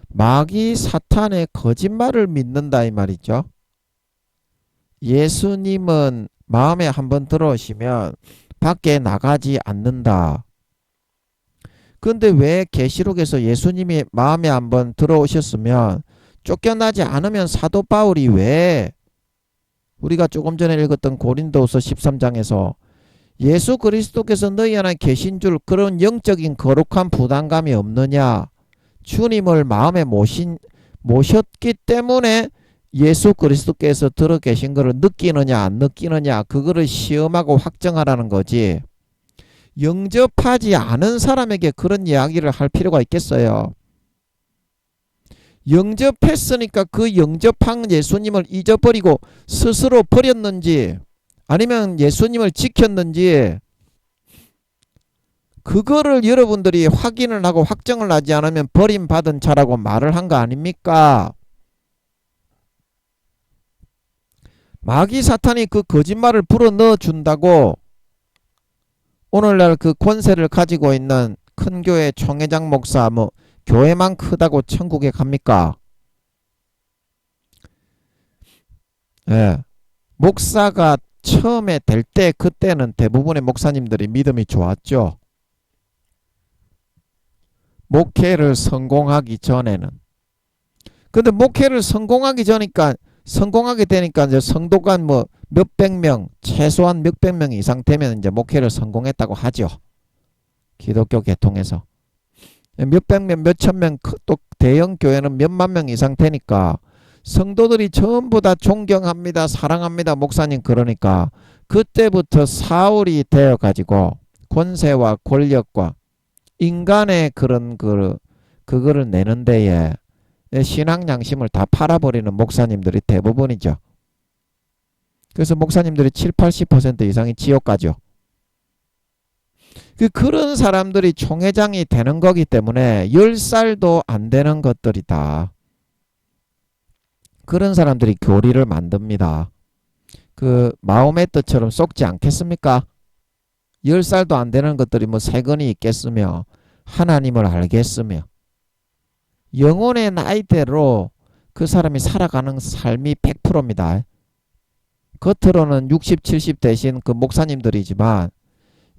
[SPEAKER 1] 마귀 사탄의 거짓말을 믿는다 이 말이죠. 예수님은 마음에 한번 들어오시면 밖에 나가지 않는다. 근데 왜 계시록에서 예수님이 마음에 한번 들어오셨으면 쫓겨나지 않으면 사도 바울이 왜 우리가 조금 전에 읽었던 고린도후서 13장에서 예수 그리스도께서 너희 안에 계신 줄 그런 영적인 거룩한 부담감이 없느냐? 주님을 마음에 모셨기 때문에 예수 그리스도께서 들어 계신 것을 느끼느냐 안 느끼느냐 그거를 시험하고 확정하라는 거지. 영접하지 않은 사람에게 그런 이야기를 할 필요가 있겠어요. 영접했으니까 그 영접한 예수님을 잊어버리고 스스로 버렸는지 아니면 예수님을 지켰는지 그거를 여러분들이 확인을 하고 확정을 하지 않으면 버림받은 자라고 말을 한 거 아닙니까? 마귀 사탄이 그 거짓말을 불어넣어 준다고 오늘날 그 권세를 가지고 있는 큰 교회 총회장 목사 교회만 크다고 천국에 갑니까? 목사가 처음에 될 때 그때는 대부분의 목사님들이 믿음이 좋았죠. 목회를 성공하기 전에는. 근데 목회를 성공하게 되니까 이제 성도가 몇백 명, 최소한 몇백 명 이상 되면 이제 목회를 성공했다고 하죠. 기독교 계통에서. 몇백 명, 몇천 명, 또 대형 교회는 몇만 명 이상 되니까 성도들이 전부 다 존경합니다, 사랑합니다, 목사님 그러니까 그때부터 사울이 되어가지고 권세와 권력과 인간의 그런 그거를 내는 데에 신앙 양심을 다 팔아버리는 목사님들이 대부분이죠. 그래서 목사님들이 7, 80% 이상이 지옥 가죠. 그런 사람들이 총회장이 되는 거기 때문에 10살도 안 되는 것들이다. 그런 사람들이 교리를 만듭니다. 그 마음의 뜻처럼 쏙지 않겠습니까? 10살도 안 되는 것들이 세근이 있겠으며 하나님을 알겠으며 영혼의 나이대로 그 사람이 살아가는 삶이 100%입니다. 겉으로는 60, 70 대신 그 목사님들이지만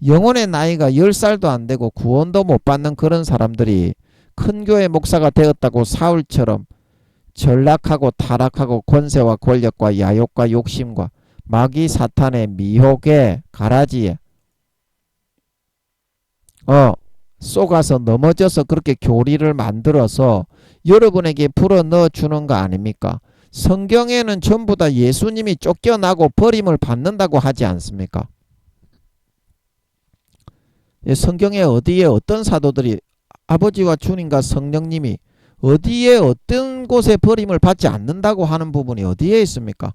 [SPEAKER 1] 영혼의 나이가 10살도 안 되고 구원도 못 받는 그런 사람들이 큰 교회 목사가 되었다고 사울처럼 전락하고 타락하고 권세와 권력과 야욕과 욕심과 마귀 사탄의 미혹에 가라지에 쏘가서 넘어져서 그렇게 교리를 만들어서 여러분에게 불어넣어 주는 거 아닙니까? 성경에는 전부 다 예수님이 쫓겨나고 버림을 받는다고 하지 않습니까? 성경에 어디에 어떤 사도들이 아버지와 주님과 성령님이 어디에 어떤 곳에 버림을 받지 않는다고 하는 부분이 어디에 있습니까?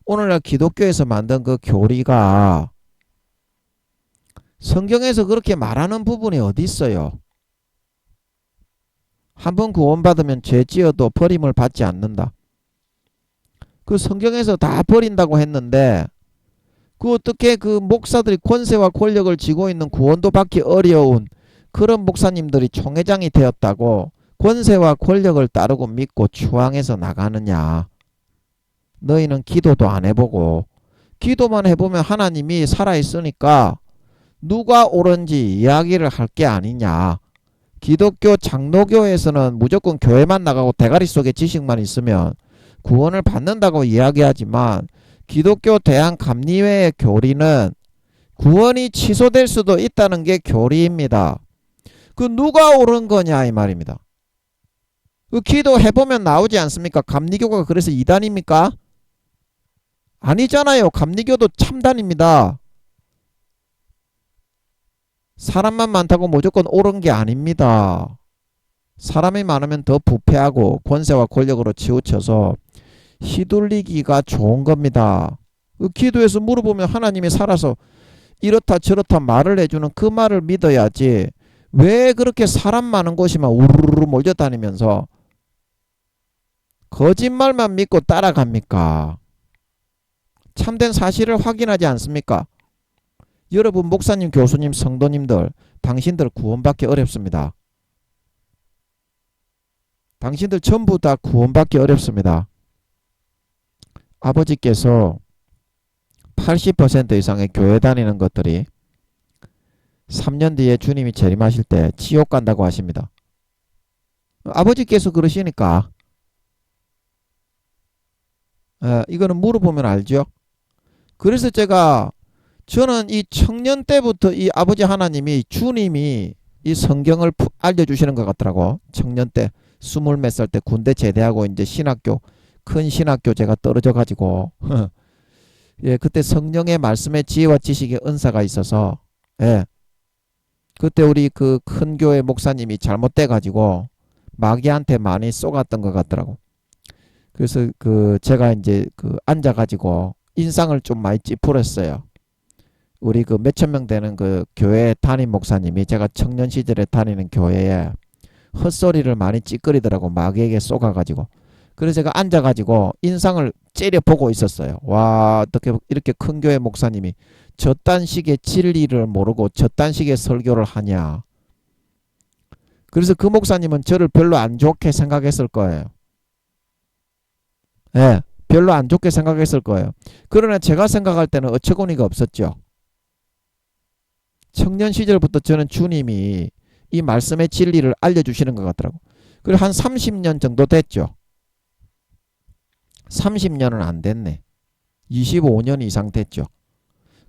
[SPEAKER 1] 오늘날 기독교에서 만든 그 교리가 성경에서 그렇게 말하는 부분이 어디 있어요? 한번 구원받으면 죄 지어도 버림을 받지 않는다. 그 성경에서 다 버린다고 했는데 그 어떻게 그 목사들이 권세와 권력을 쥐고 있는 구원도 받기 어려운 그런 목사님들이 총회장이 되었다고 권세와 권력을 따르고 믿고 추앙해서 나가느냐? 너희는 기도도 안 해보고 기도만 해보면 하나님이 살아있으니까 누가 옳은지 이야기를 할 게 아니냐. 기독교 장로교에서는 무조건 교회만 나가고 대가리 속에 지식만 있으면 구원을 받는다고 이야기하지만 기독교 대한감리회의 교리는 구원이 취소될 수도 있다는 게 교리입니다. 그 누가 옳은 거냐 이 말입니다. 그 기도해보면 나오지 않습니까? 감리교가 그래서 이단입니까? 아니잖아요. 감리교도 참단입니다. 사람만 많다고 무조건 옳은 게 아닙니다. 사람이 많으면 더 부패하고 권세와 권력으로 치우쳐서 휘둘리기가 좋은 겁니다. 그 기도에서 물어보면 하나님이 살아서 이렇다 저렇다 말을 해주는 그 말을 믿어야지. 왜 그렇게 사람 많은 곳이만 우르르 몰려다니면서 거짓말만 믿고 따라갑니까? 참된 사실을 확인하지 않습니까? 여러분 목사님, 교수님, 성도님들, 당신들 구원받기 어렵습니다. 당신들 전부 다 구원받기 어렵습니다. 아버지께서 80% 이상의 교회 다니는 것들이 3년 뒤에 주님이 재림하실 때 지옥 간다고 하십니다. 아버지께서 그러시니까 이거는 물어보면 알죠. 그래서 저는 이 청년 때부터 이 아버지 하나님이 주님이 이 성경을 알려주시는 것 같더라고. 청년 때 20몇 살 때 군대 제대하고 이제 큰 신학교 제가 떨어져 가지고 예, 그때 성령의 말씀의 지혜와 지식의 은사가 있어서 예, 그때 우리 그 큰 교회 목사님이 잘못돼 가지고 마귀한테 많이 쏘갔던 것 같더라고. 그래서 제가 이제 앉아 가지고 인상을 좀 많이 찌푸렸어요. 우리 몇천 명 되는 그 교회 담임 목사님이 제가 청년 시절에 다니는 교회에 헛소리를 많이 찌끄리더라고. 마귀에게 쏘가가지고. 그래서 제가 앉아가지고 인상을 째려보고 있었어요. 와, 어떻게 이렇게 큰 교회 목사님이 저딴 식의 진리를 모르고 저딴 식의 설교를 하냐. 그래서 그 목사님은 저를 별로 안 좋게 생각했을 거예요. 예, 별로 안 좋게 생각했을 거예요. 그러나 제가 생각할 때는 어처구니가 없었죠. 청년 시절부터 저는 주님이 이 말씀의 진리를 알려주시는 것 같더라고. 그리고 한 30년 정도 됐죠. 30년은 안 됐네. 25년 이상 됐죠.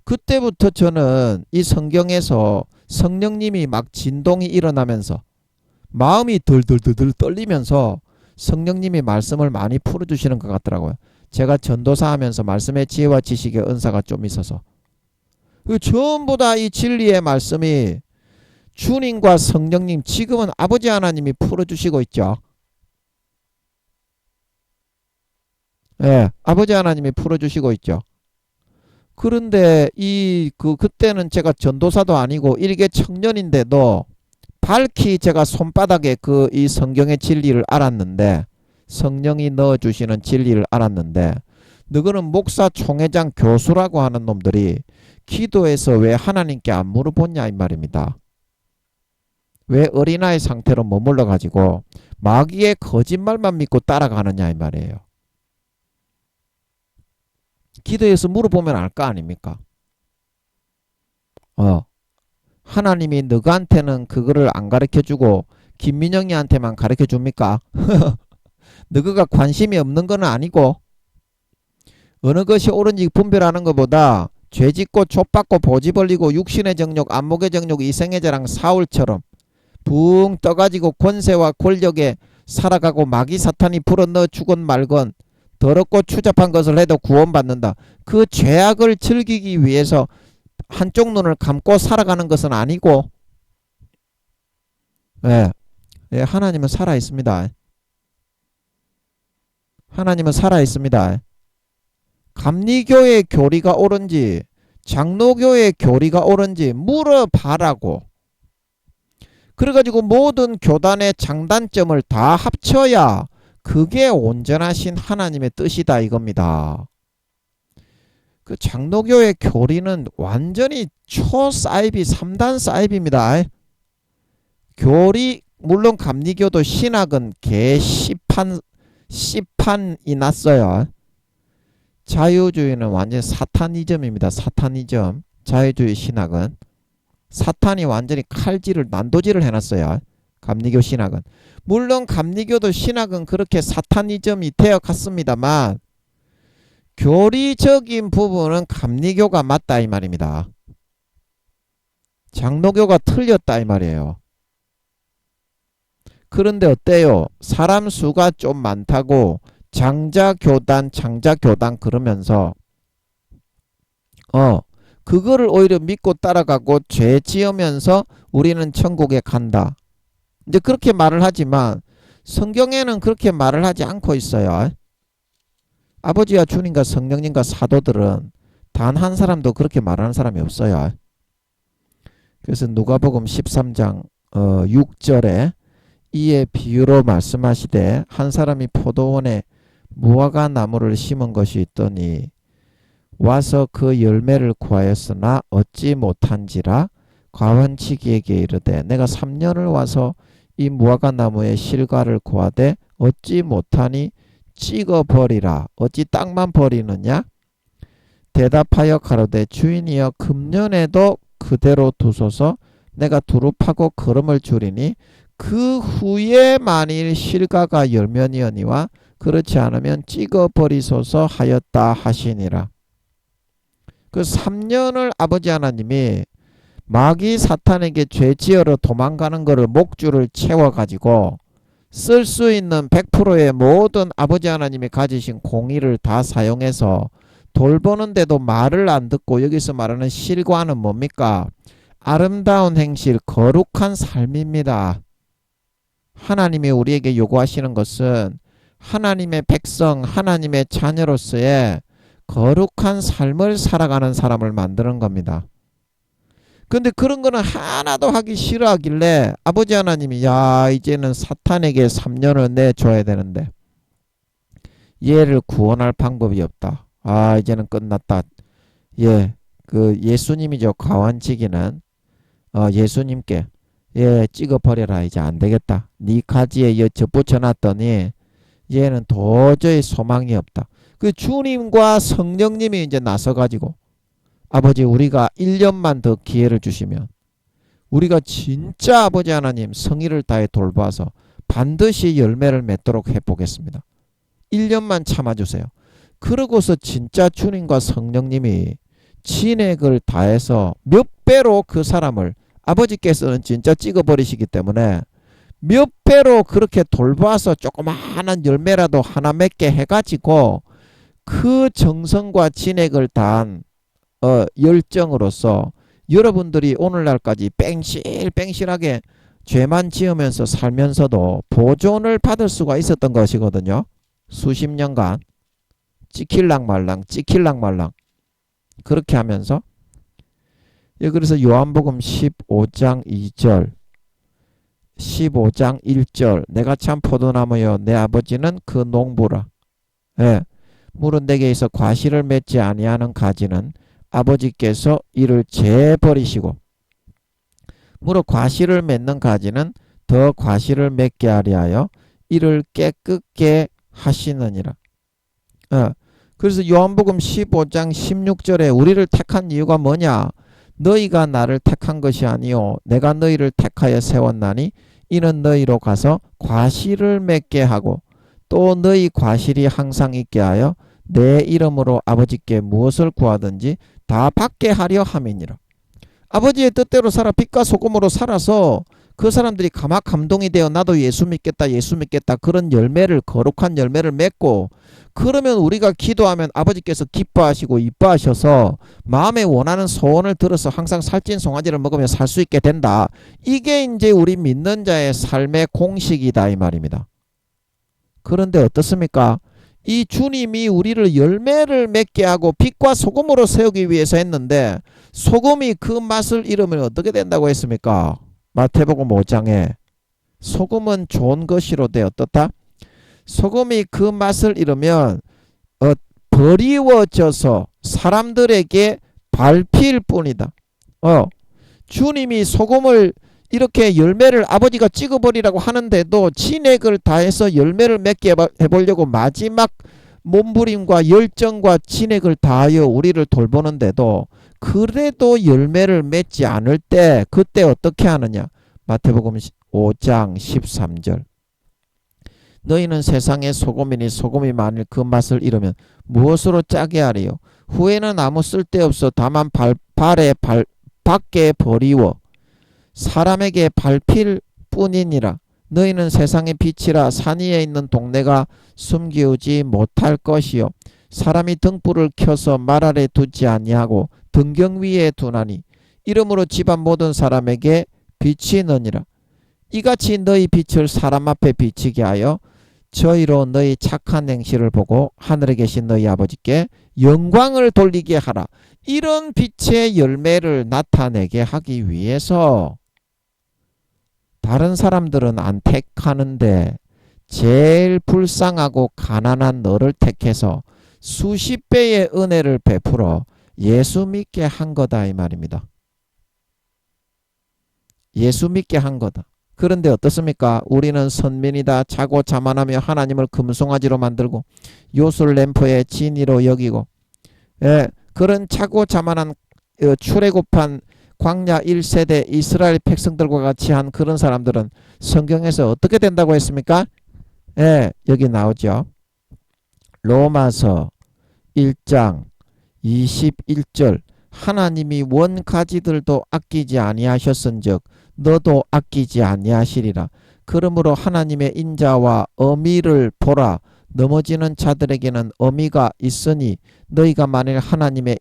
[SPEAKER 1] 그때부터 저는 이 성경에서 성령님이 막 진동이 일어나면서 마음이 덜덜덜 떨리면서 성령님이 말씀을 많이 풀어주시는 것 같더라고요. 제가 전도사 하면서 말씀의 지혜와 지식의 은사가 좀 있어서 전부 다 이 진리의 말씀이 주님과 성령님, 지금은 아버지 하나님이 풀어주시고 있죠. 예, 아버지 하나님이 풀어주시고 있죠. 그런데 그때는 제가 전도사도 아니고 일개 청년인데도 밝히 제가 손바닥에 이 성경의 진리를 알았는데, 성령이 넣어주시는 진리를 알았는데, 너희는 목사, 총회장, 교수라고 하는 놈들이 기도해서 왜 하나님께 안 물어보냐 이 말입니다. 왜 어린아이 상태로 머물러 가지고 마귀의 거짓말만 믿고 따라가느냐 이 말이에요. 기도해서 물어보면 알 거 아닙니까? 하나님이 너한테는 그거를 안 가르쳐주고 김민영이한테만 가르쳐줍니까? 너가 관심이 없는 건 아니고, 어느 것이 옳은지 분별하는 것보다 죄짓고 족받고 보지 벌리고 육신의 정욕, 안목의 정욕, 이생의 자랑 사울처럼 붕 떠가지고 권세와 권력에 살아가고 마귀 사탄이 불어넣어 주건 말건 더럽고 추잡한 것을 해도 구원받는다. 그 죄악을 즐기기 위해서 한쪽 눈을 감고 살아가는 것은 아니고, 예, 예, 하나님은 살아있습니다. 하나님은 살아있습니다. 감리교의 교리가 옳은지 장로교의 교리가 옳은지 물어봐라고. 그래가지고 모든 교단의 장단점을 다 합쳐야 그게 온전하신 하나님의 뜻이다 이겁니다. 그 장로교의 교리는 완전히 초사이비 3단 사이비입니다. 교리 물론 감리교도 신학은 씨판이 났어요. 자유주의는 완전히 사타니즘입니다. 사타니즘. 자유주의 신학은 사탄이 완전히 칼질을 난도질을 해놨어요. 감리교 신학은. 물론 감리교도 신학은 그렇게 사타니즘이 되어갔습니다만 교리적인 부분은 감리교가 맞다 이 말입니다. 장로교가 틀렸다 이 말이에요. 그런데 어때요? 사람 수가 좀 많다고 장자교단 장자교단 그러면서 그거를 오히려 믿고 따라가고 죄 지으면서 우리는 천국에 간다. 이제 그렇게 말을 하지만 성경에는 그렇게 말을 하지 않고 있어요. 아버지와 주님과 성령님과 사도들은 단 한 사람도 그렇게 말하는 사람이 없어요. 그래서 누가복음 13장 6절에 이에 비유로 말씀하시되 한 사람이 포도원에 무화과 나무를 심은 것이 있더니 와서 그 열매를 구하였으나 얻지 못한지라 과원치기에게 이르되 내가 3년을 와서 이 무화과 나무의 실과를 구하되 얻지 못하니 찍어버리라. 어찌 땅만 버리느냐? 대답하여 가로되 주인이여 금년에도 그대로 두소서 내가 두릅하고 거름을 주리니 그 후에 만일 실과가 열면이거니와 그렇지 않으면 찍어버리소서 하였다 하시니라. 그 3년을 아버지 하나님이 마귀 사탄에게 죄 지으러 도망가는 거를 목줄을 채워가지고 쓸 수 있는 100%의 모든 아버지 하나님이 가지신 공의를 다 사용해서 돌보는데도 말을 안 듣고 여기서 말하는 실과는 뭡니까? 아름다운 행실, 거룩한 삶입니다. 하나님이 우리에게 요구하시는 것은 하나님의 백성, 하나님의 자녀로서의 거룩한 삶을 살아가는 사람을 만드는 겁니다. 근데 그런 거는 하나도 하기 싫어하길래 아버지 하나님이 야 이제는 사탄에게 3년을 내줘야 되는데 얘를 구원할 방법이 없다. 아 이제는 끝났다. 그 예수님이죠. 가완치기는 예수님께 찍어버려라. 이제 안되겠다. 네 가지에 접붙여놨더니 얘는 도저히 소망이 없다. 그 주님과 성령님이 이제 나서가지고 아버지 우리가 1년만 더 기회를 주시면 우리가 진짜 아버지 하나님 성의를 다해 돌봐서 반드시 열매를 맺도록 해보겠습니다. 1년만 참아주세요. 그러고서 진짜 주님과 성령님이 진액을 다해서 몇 배로 그 사람을 아버지께서는 진짜 찍어버리시기 때문에 몇 배로 그렇게 돌봐서 조그마한 열매라도 하나 맺게 해가지고 그 정성과 진액을 다한 열정으로서 여러분들이 오늘날까지 뺑실뺑실하게 죄만 지으면서 살면서도 보존을 받을 수가 있었던 것이거든요. 수십 년간 찍힐랑 말랑 그렇게 하면서 그래서 요한복음 15장 2절 15장 1절 내가 참 포도나무여 내 아버지는 그 농부라. 물은 내게 있어 과실을 맺지 아니하는 가지는 아버지께서 이를 재버리시고 무릇 과실을 맺는 가지는 더 과실을 맺게 하려 하여 이를 깨끗게 하시느니라. 그래서 요한복음 15장 16절에 우리를 택한 이유가 뭐냐? 너희가 나를 택한 것이 아니요 내가 너희를 택하여 세웠나니 이는 너희로 가서 과실을 맺게 하고 또 너희 과실이 항상 있게 하여 내 이름으로 아버지께 무엇을 구하든지 다 받게 하려 함이니라. 아버지의 뜻대로 살아 빛과 소금으로 살아서 그 사람들이 감동이 되어 나도 예수 믿겠다 그런 열매를 거룩한 열매를 맺고 그러면 우리가 기도하면 아버지께서 기뻐하시고 이뻐하셔서 마음에 원하는 소원을 들어서 항상 살찐 송아지를 먹으며 살 수 있게 된다. 이게 이제 우리 믿는 자의 삶의 공식이다 이 말입니다. 그런데 어떻습니까? 이 주님이 우리를 열매를 맺게 하고 빛과 소금으로 세우기 위해서 했는데 소금이 그 맛을 잃으면 어떻게 된다고 했습니까? 마태복음 5장에 소금은 좋은 것이로되 어떻다? 소금이 그 맛을 잃으면 버리워져서 사람들에게 밟힐 뿐이다. 주님이 소금을 이렇게 열매를 아버지가 찍어버리라고 하는데도 진액을 다해서 열매를 맺게 해보려고 마지막 몸부림과 열정과 진액을 다하여 우리를 돌보는데도 그래도 열매를 맺지 않을 때 그때 어떻게 하느냐? 마태복음 5장 13절 너희는 세상의 소금이니 소금이 만일 그 맛을 잃으면 무엇으로 짜게 하리요? 후에는 아무 쓸데없어 다만 밖에 버리워 사람에게 밟힐 뿐이니라. 너희는 세상의 빛이라. 산 위에 있는 동네가 숨기우지 못할 것이요 사람이 등불을 켜서 말 아래 두지 아니하고 등경 위에 두나니 이러므로 집안 모든 사람에게 빛이 너니라. 이같이 너희 빛을 사람 앞에 비치게 하여 저희로 너희 착한 행실을 보고 하늘에 계신 너희 아버지께 영광을 돌리게 하라. 이런 빛의 열매를 나타내게 하기 위해서 다른 사람들은 안 택하는데 제일 불쌍하고 가난한 너를 택해서 수십 배의 은혜를 베풀어 예수 믿게 한 거다 이 말입니다. 예수 믿게 한 거다. 그런데 어떻습니까? 우리는 선민이다 자고 자만하며 하나님을 금송아지로 만들고 요술 램프의 진이로 여기고 그런 자고 자만한 출애굽한 광야 1세대 이스라엘 백성들과 같이 한 그런 사람들은 성경에서 어떻게 된다고 했습니까? 여기 나오죠. 로마서 1장 21절 하나님이 원가지들도 아끼지 아니하셨은즉 너도 아끼지 아니하시리라. 그러므로 하나님의 인자와 어미를 보라. 넘어지는 자들에게는 어미가 있으니 너희가 만일 하나님의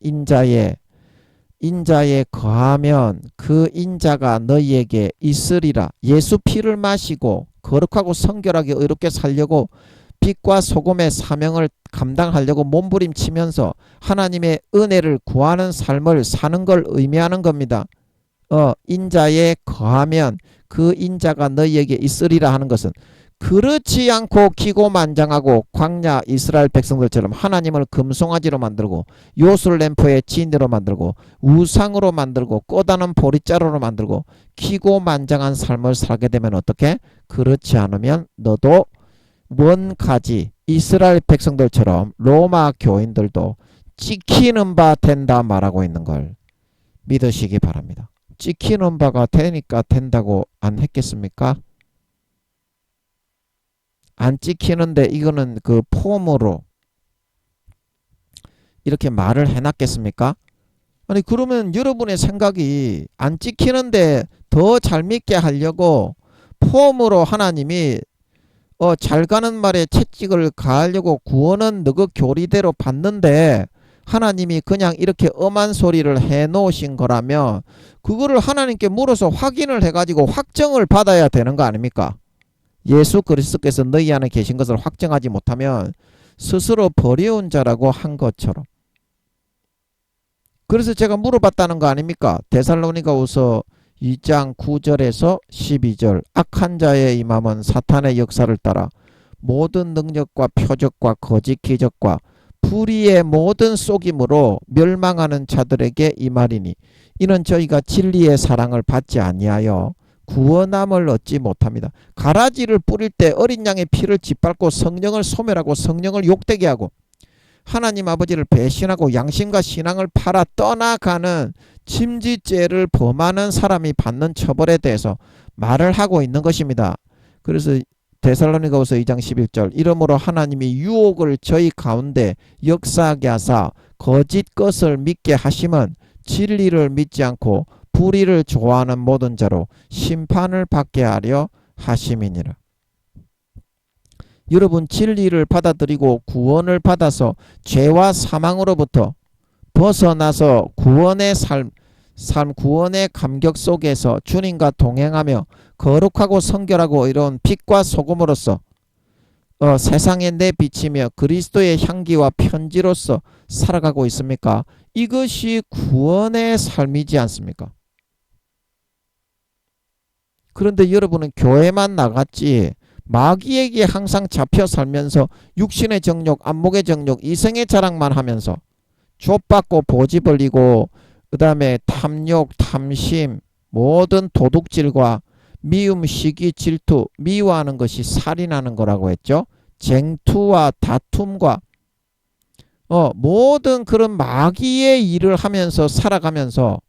[SPEAKER 1] 인자에 거하면 그 인자가 너희에게 있으리라. 예수 피를 마시고 거룩하고 성결하게 의롭게 살려고 빛과 소금의 사명을 감당하려고 몸부림치면서 하나님의 은혜를 구하는 삶을 사는 걸 의미하는 겁니다. 인자에 거하면 그 인자가 너희에게 있으리라 하는 것은 그렇지 않고 기고만장하고 광야 이스라엘 백성들처럼 하나님을 금송아지로 만들고 요술 램프의 진으로 만들고 우상으로 만들고 꼬다는 보리자루로 만들고 기고만장한 삶을 살게 되면 어떻게? 그렇지 않으면 너도 원가지 이스라엘 백성들처럼 로마 교인들도 찍히는 바 된다 말하고 있는 걸 믿으시기 바랍니다. 찍히는 바가 되니까 된다고 안 했겠습니까? 안 찍히는데 이거는 그 폼으로 이렇게 말을 해놨겠습니까? 아니 그러면 여러분의 생각이 안 찍히는데 더 잘 믿게 하려고 폼으로 하나님이 잘 가는 말에 채찍을 가하려고 구원은 너그 교리대로 받는데 하나님이 그냥 이렇게 엄한 소리를 해놓으신 거라면 그거를 하나님께 물어서 확인을 해가지고 확정을 받아야 되는 거 아닙니까? 예수 그리스도께서 너희 안에 계신 것을 확정하지 못하면 스스로 버려온 자라고 한 것처럼. 그래서 제가 물어봤다는 거 아닙니까? 데살로니가후서 2장 9절에서 12절 악한 자의 임함은 사탄의 역사를 따라 모든 능력과 표적과 거짓 기적과 불의의 모든 속임으로 멸망하는 자들에게 임하리니 이는 저희가 진리의 사랑을 받지 아니하여 구원함을 얻지 못합니다. 가라지를 뿌릴 때 어린 양의 피를 짓밟고 성령을 소멸하고 성령을 욕되게 하고 하나님 아버지를 배신하고 양심과 신앙을 팔아 떠나가는 침지죄를 범하는 사람이 받는 처벌에 대해서 말을 하고 있는 것입니다. 그래서 데살로니가후서 2장 11절 이러므로 하나님이 유혹을 저희 가운데 역사하게 하사 거짓 것을 믿게 하심은 진리를 믿지 않고 불의를 좋아하는 모든 자로 심판을 받게 하려 하심이니라. 여러분 진리를 받아들이고 구원을 받아서 죄와 사망으로부터 벗어나서 구원의 삶 구원의 감격 속에서 주님과 동행하며 거룩하고 성결하고 이런 빛과 소금으로서 세상에 내비치며 그리스도의 향기와 편지로서 살아가고 있습니까? 이것이 구원의 삶이지 않습니까? 그런데 여러분은 교회만 나갔지 마귀에게 항상 잡혀 살면서 육신의 정욕, 안목의 정욕, 이성의 자랑만 하면서 좆받고 보지 벌리고 그 다음에 탐욕, 탐심, 모든 도둑질과 미움, 시기, 질투, 미워하는 것이 살인하는 거라고 했죠. 쟁투와 다툼과 모든 그런 마귀의 일을 하면서 살아가면서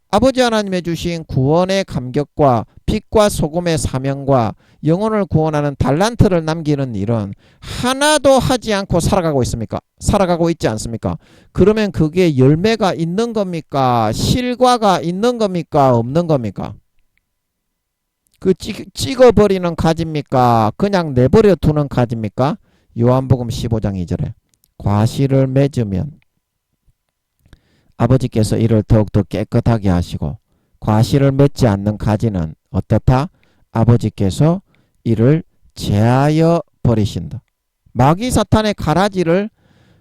[SPEAKER 1] 아버지 하나님의 주신 구원의 감격과 빛과 소금의 사명과 영혼을 구원하는 달란트를 남기는 일은 하나도 하지 않고 살아가고 있습니까? 살아가고 있지 않습니까? 그러면 그게 열매가 있는 겁니까? 실과가 있는 겁니까? 없는 겁니까? 그 찍어버리는 가지입니까? 그냥 내버려 두는 가지입니까? 요한복음 15장 2절에 과실을 맺으면 아버지께서 이를 더욱더 깨끗하게 하시고 과실을 맺지 않는 가지는 어떻다? 아버지께서 이를 제하여 버리신다. 마귀 사탄의 가라지를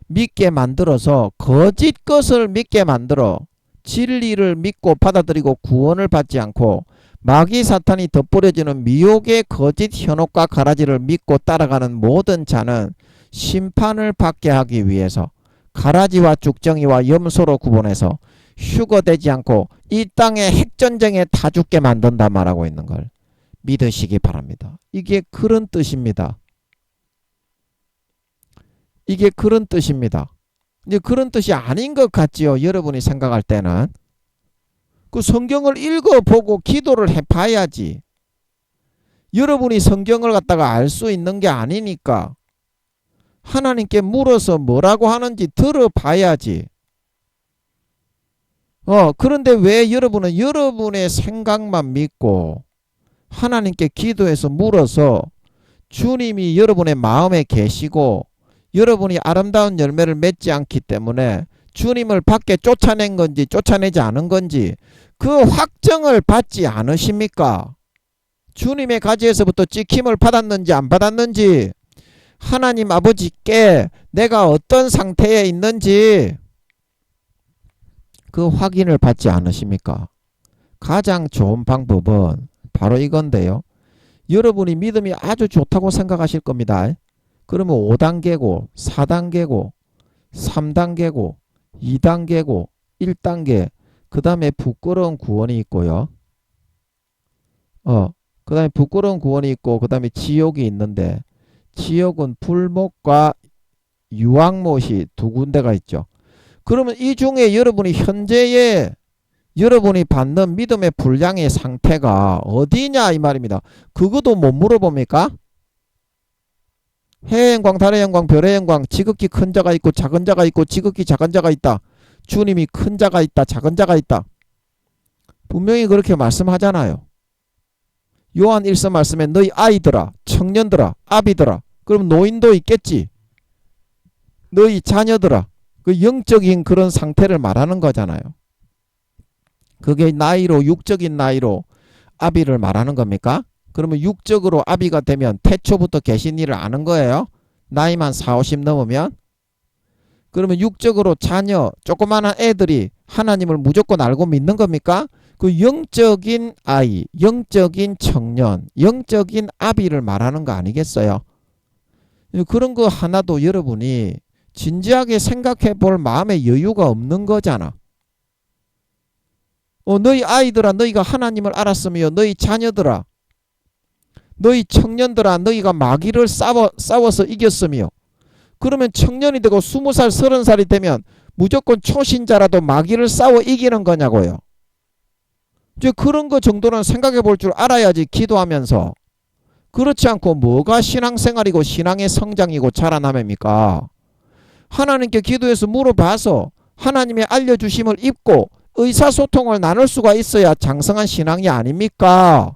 [SPEAKER 1] 믿게 만들어서 거짓 것을 믿게 만들어 진리를 믿고 받아들이고 구원을 받지 않고 마귀 사탄이 덧뿌려지는 미혹의 거짓 현혹과 가라지를 믿고 따라가는 모든 자는 심판을 받게 하기 위해서 가라지와 죽정이와 염소로 구분해서 휴거되지 않고 이 땅의 핵전쟁에 다 죽게 만든다 말하고 있는 걸 믿으시기 바랍니다. 이게 그런 뜻입니다. 이게 그런 뜻입니다. 이제 그런 뜻이 아닌 것 같지요. 여러분이 생각할 때는. 그 성경을 읽어보고 기도를 해봐야지. 여러분이 성경을 갖다가 알 수 있는 게 아니니까 하나님께 물어서 뭐라고 하는지 들어봐야지. 그런데 왜 여러분은 여러분의 생각만 믿고 하나님께 기도해서 물어서 주님이 여러분의 마음에 계시고 여러분이 아름다운 열매를 맺지 않기 때문에 주님을 밖에 쫓아낸 건지 쫓아내지 않은 건지 그 확정을 받지 않으십니까? 주님의 가지에서부터 찍힘을 받았는지 안 받았는지 하나님 아버지께 내가 어떤 상태에 있는지 그 확인을 받지 않으십니까? 가장 좋은 방법은 바로 이건데요. 여러분이 믿음이 아주 좋다고 생각하실 겁니다. 그러면 5단계고 4단계고 3단계고 2단계고 1단계 그 다음에 부끄러운 구원이 있고요. 그 다음에 부끄러운 구원이 있고 그 다음에 지옥이 있는데 지옥은 불못과 유황못이 두 군데가 있죠. 그러면 이 중에 여러분이 현재의 여러분이 받는 믿음의 분량의 상태가 어디냐 이 말입니다. 그것도 못 물어봅니까? 해의 영광, 달의 영광, 별의 영광, 지극히 큰 자가 있고 작은 자가 있고 지극히 작은 자가 있다. 주님이 큰 자가 있다. 작은 자가 있다. 분명히 그렇게 말씀하잖아요. 요한 1서 말씀에 너희 아이들아, 청년들아, 아비들아. 그럼 노인도 있겠지. 너희 자녀들아. 그 영적인 그런 상태를 말하는 거잖아요. 그게 나이로 육적인 나이로 아비를 말하는 겁니까? 그러면 육적으로 아비가 되면 태초부터 계신 일을 아는 거예요. 나이만 40, 50 넘으면. 그러면 육적으로 자녀 조그마한 애들이 하나님을 무조건 알고 믿는 겁니까? 그 영적인 아이, 영적인 청년, 영적인 아비를 말하는 거 아니겠어요? 그런 거 하나도 여러분이 진지하게 생각해 볼 마음의 여유가 없는 거잖아. 너희 아이들아 너희가 하나님을 알았으며 너희 자녀들아 너희 청년들아 너희가 마귀를 싸워서 이겼으며 그러면 청년이 되고 20살 30살이 되면 무조건 초신자라도 마귀를 싸워 이기는 거냐고요. 이제 그런 거 정도는 생각해 볼 줄 알아야지 기도하면서. 그렇지 않고 뭐가 신앙생활이고 신앙의 성장이고 자라남입니까? 하나님께 기도해서 물어봐서 하나님의 알려주심을 입고 의사소통을 나눌 수가 있어야 장성한 신앙이 아닙니까?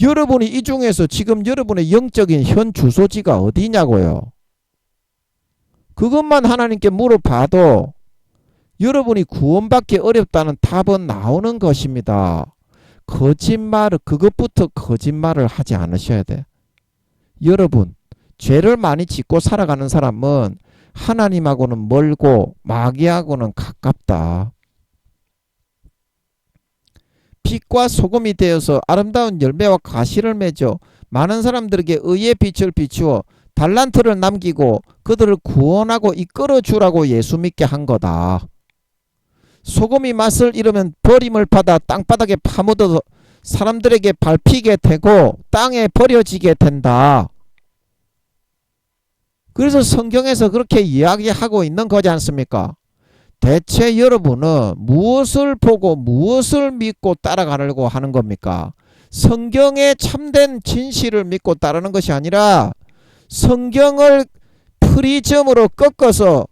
[SPEAKER 1] 여러분이 이 중에서 지금 여러분의 영적인 현 주소지가 어디냐고요. 그것만 하나님께 물어봐도 여러분이 구원받기 어렵다는 답은 나오는 것입니다. 그것부터 거짓말을 하지 않으셔야 돼. 여러분, 죄를 많이 짓고 살아가는 사람은 하나님하고는 멀고 마귀하고는 가깝다. 빛과 소금이 되어서 아름다운 열매와 가시를 맺어 많은 사람들에게 의의 빛을 비추어 달란트를 남기고 그들을 구원하고 이끌어 주라고 예수 믿게 한 거다. 소금이 맛을 잃으면 버림을 받아 땅바닥에 파묻어서 사람들에게 밟히게 되고 땅에 버려지게 된다. 그래서 성경에서 그렇게 이야기하고 있는 거지 않습니까? 대체 여러분은 무엇을 보고 무엇을 믿고 따라가려고 하는 겁니까? 성경의 참된 진실을 믿고 따르는 것이 아니라 성경을 프리즘으로 꺾어서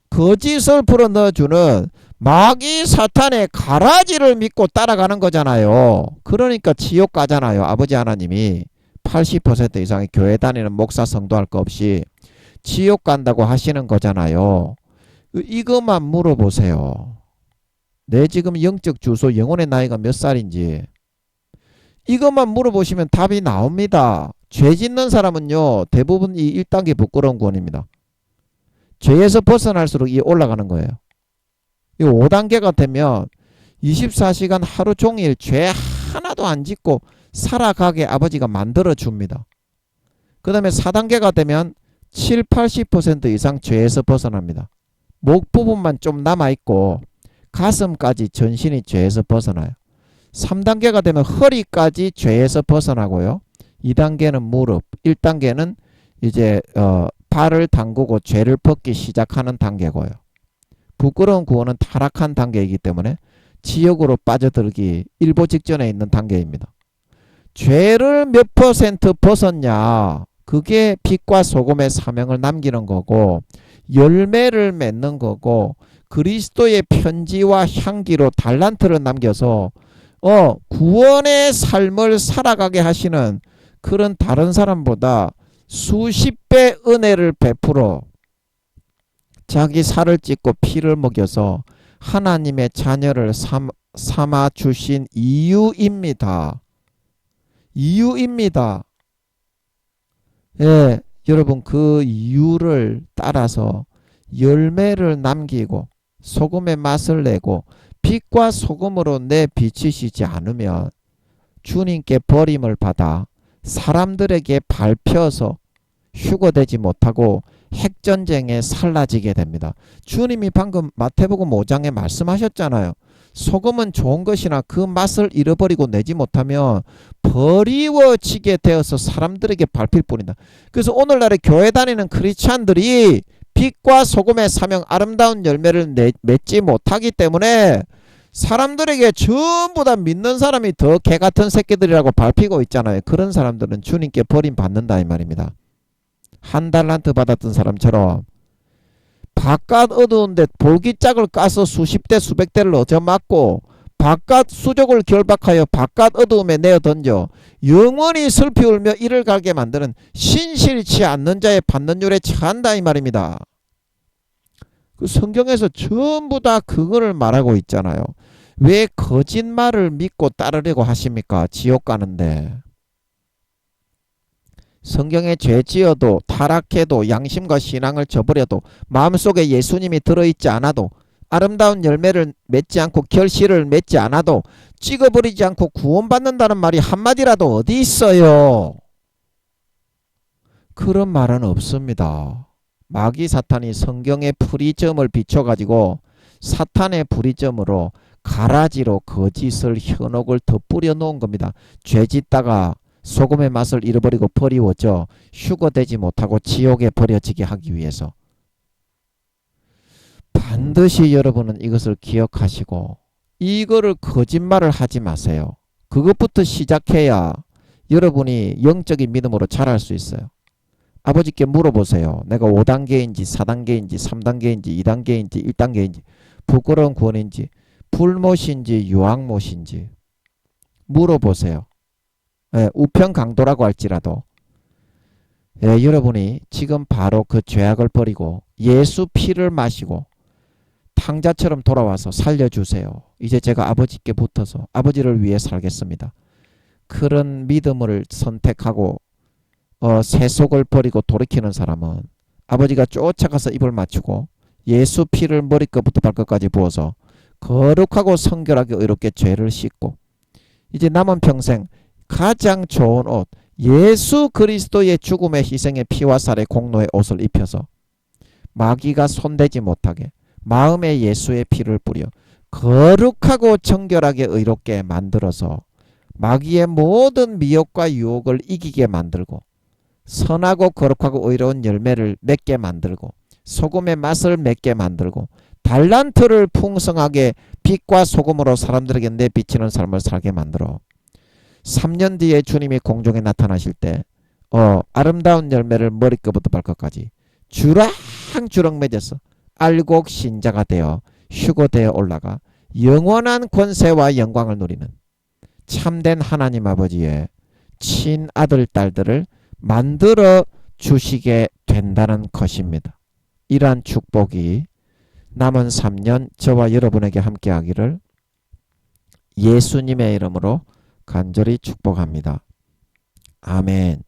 [SPEAKER 1] 거짓을 불어넣어주는 마귀 사탄의 가라지를 믿고 따라가는 거잖아요. 그러니까 지옥 가잖아요. 아버지 하나님이 80% 이상의 교회 다니는 목사 성도할 거 없이 지옥 간다고 하시는 거잖아요. 이것만 물어보세요. 내 지금 영적 주소, 영혼의 나이가 몇 살인지 이것만 물어보시면 답이 나옵니다. 죄 짓는 사람은요, 대부분 이 1단계 부끄러운 구원입니다. 죄에서 벗어날수록 이 올라가는 거예요. 이 5단계가 되면 24시간 하루 종일 죄 하나도 안 짓고 살아가게 아버지가 만들어 줍니다. 그 다음에 4단계가 되면 7, 80% 이상 죄에서 벗어납니다. 목 부분만 좀 남아있고 가슴까지 전신이 죄에서 벗어나요. 3단계가 되면 허리까지 죄에서 벗어나고요. 2단계는 무릎, 1단계는 이제 발을 담그고 죄를 벗기 시작하는 단계고요. 부끄러운 구원은 타락한 단계이기 때문에 지옥으로 빠져들기 일보 직전에 있는 단계입니다. 죄를 몇 % 벗었냐? 그게 빛과 소금의 사명을 남기는 거고 열매를 맺는 거고 그리스도의 편지와 향기로 달란트를 남겨서 구원의 삶을 살아가게 하시는 그런 다른 사람보다 수십 배 은혜를 베풀어 자기 살을 찢고 피를 먹여서 하나님의 자녀를 삼아 주신 이유입니다. 이유입니다. 예, 여러분 그 이유를 따라서 열매를 남기고 소금의 맛을 내고 빛과 소금으로 내 비치시지 않으면 주님께 버림을 받아 사람들에게 밟혀서 휴거되지 못하고 핵전쟁에 살라지게 됩니다. 주님이 방금 마태복음 5장에 말씀하셨잖아요. 소금은 좋은 것이나 그 맛을 잃어버리고 내지 못하면 버리워지게 되어서 사람들에게 밟힐 뿐이다. 그래서 오늘날에 교회 다니는 크리스찬들이 빛과 소금의 사명 아름다운 열매를 맺지 못하기 때문에 사람들에게 전부 다 믿는 사람이 더 개같은 새끼들이라고 밟히고 있잖아요. 그런 사람들은 주님께 버림받는다 이 말입니다. 한 달란트 받았던 사람처럼 바깥 어두운데 볼기짝을 까서 수십 대 수백 대를 얻어맞고 바깥 수족을 결박하여 바깥 어두움에 내어 던져 영원히 슬피 울며 이를 갈게 만드는 신실치 않는 자의 받는 율에 처한다 이 말입니다. 그 성경에서 전부 다 그거를 말하고 있잖아요. 왜 거짓말을 믿고 따르려고 하십니까? 지옥 가는데. 성경에 죄 지어도 타락해도 양심과 신앙을 저버려도 마음속에 예수님이 들어있지 않아도 아름다운 열매를 맺지 않고 결실을 맺지 않아도 찍어버리지 않고 구원받는다는 말이 한마디라도 어디 있어요? 그런 말은 없습니다. 마귀 사탄이 성경의 프리점을 비춰가지고 사탄의 프리점으로 가라지로 거짓을 현혹을 덧뿌려 놓은 겁니다. 죄 짓다가 소금의 맛을 잃어버리고 버리워져 휴거되지 못하고 지옥에 버려지게 하기 위해서 반드시 여러분은 이것을 기억하시고 이거를 거짓말을 하지 마세요. 그것부터 시작해야 여러분이 영적인 믿음으로 자랄 수 있어요. 아버지께 물어보세요. 내가 5단계인지 4단계인지 3단계인지 2단계인지 1단계인지 부끄러운 구원인지 불못인지 유황못인지 물어보세요. 예, 우편강도라고 할지라도 여러분이 지금 바로 그 죄악을 버리고 예수 피를 마시고 탕자처럼 돌아와서 살려주세요. 이제 제가 아버지께 붙어서 아버지를 위해 살겠습니다. 그런 믿음을 선택하고 세속을 버리고 돌이키는 사람은 아버지가 쫓아가서 입을 맞추고 예수 피를 머리끝부터 발끝까지 부어서 거룩하고 성결하게 의롭게 죄를 씻고 이제 남은 평생 가장 좋은 옷 예수 그리스도의 죽음의 희생의 피와 살의 공로의 옷을 입혀서 마귀가 손대지 못하게 마음에 예수의 피를 뿌려 거룩하고 정결하게 의롭게 만들어서 마귀의 모든 미혹과 유혹을 이기게 만들고 선하고 거룩하고 의로운 열매를 맺게 만들고 소금의 맛을 맺게 만들고 달란트를 풍성하게 빛과 소금으로 사람들에게 내비치는 삶을 살게 만들어 3년 뒤에 주님이 공중에 나타나실 때 아름다운 열매를 머리끝부터 발끝까지 주렁주렁 맺어서 알곡 신자가 되어 휴거되어 올라가 영원한 권세와 영광을 누리는 참된 하나님 아버지의 친아들 딸들을 만들어 주시게 된다는 것입니다. 이러한 축복이 남은 3년 저와 여러분에게 함께하기를 예수님의 이름으로 간절히 축복합니다. 아멘.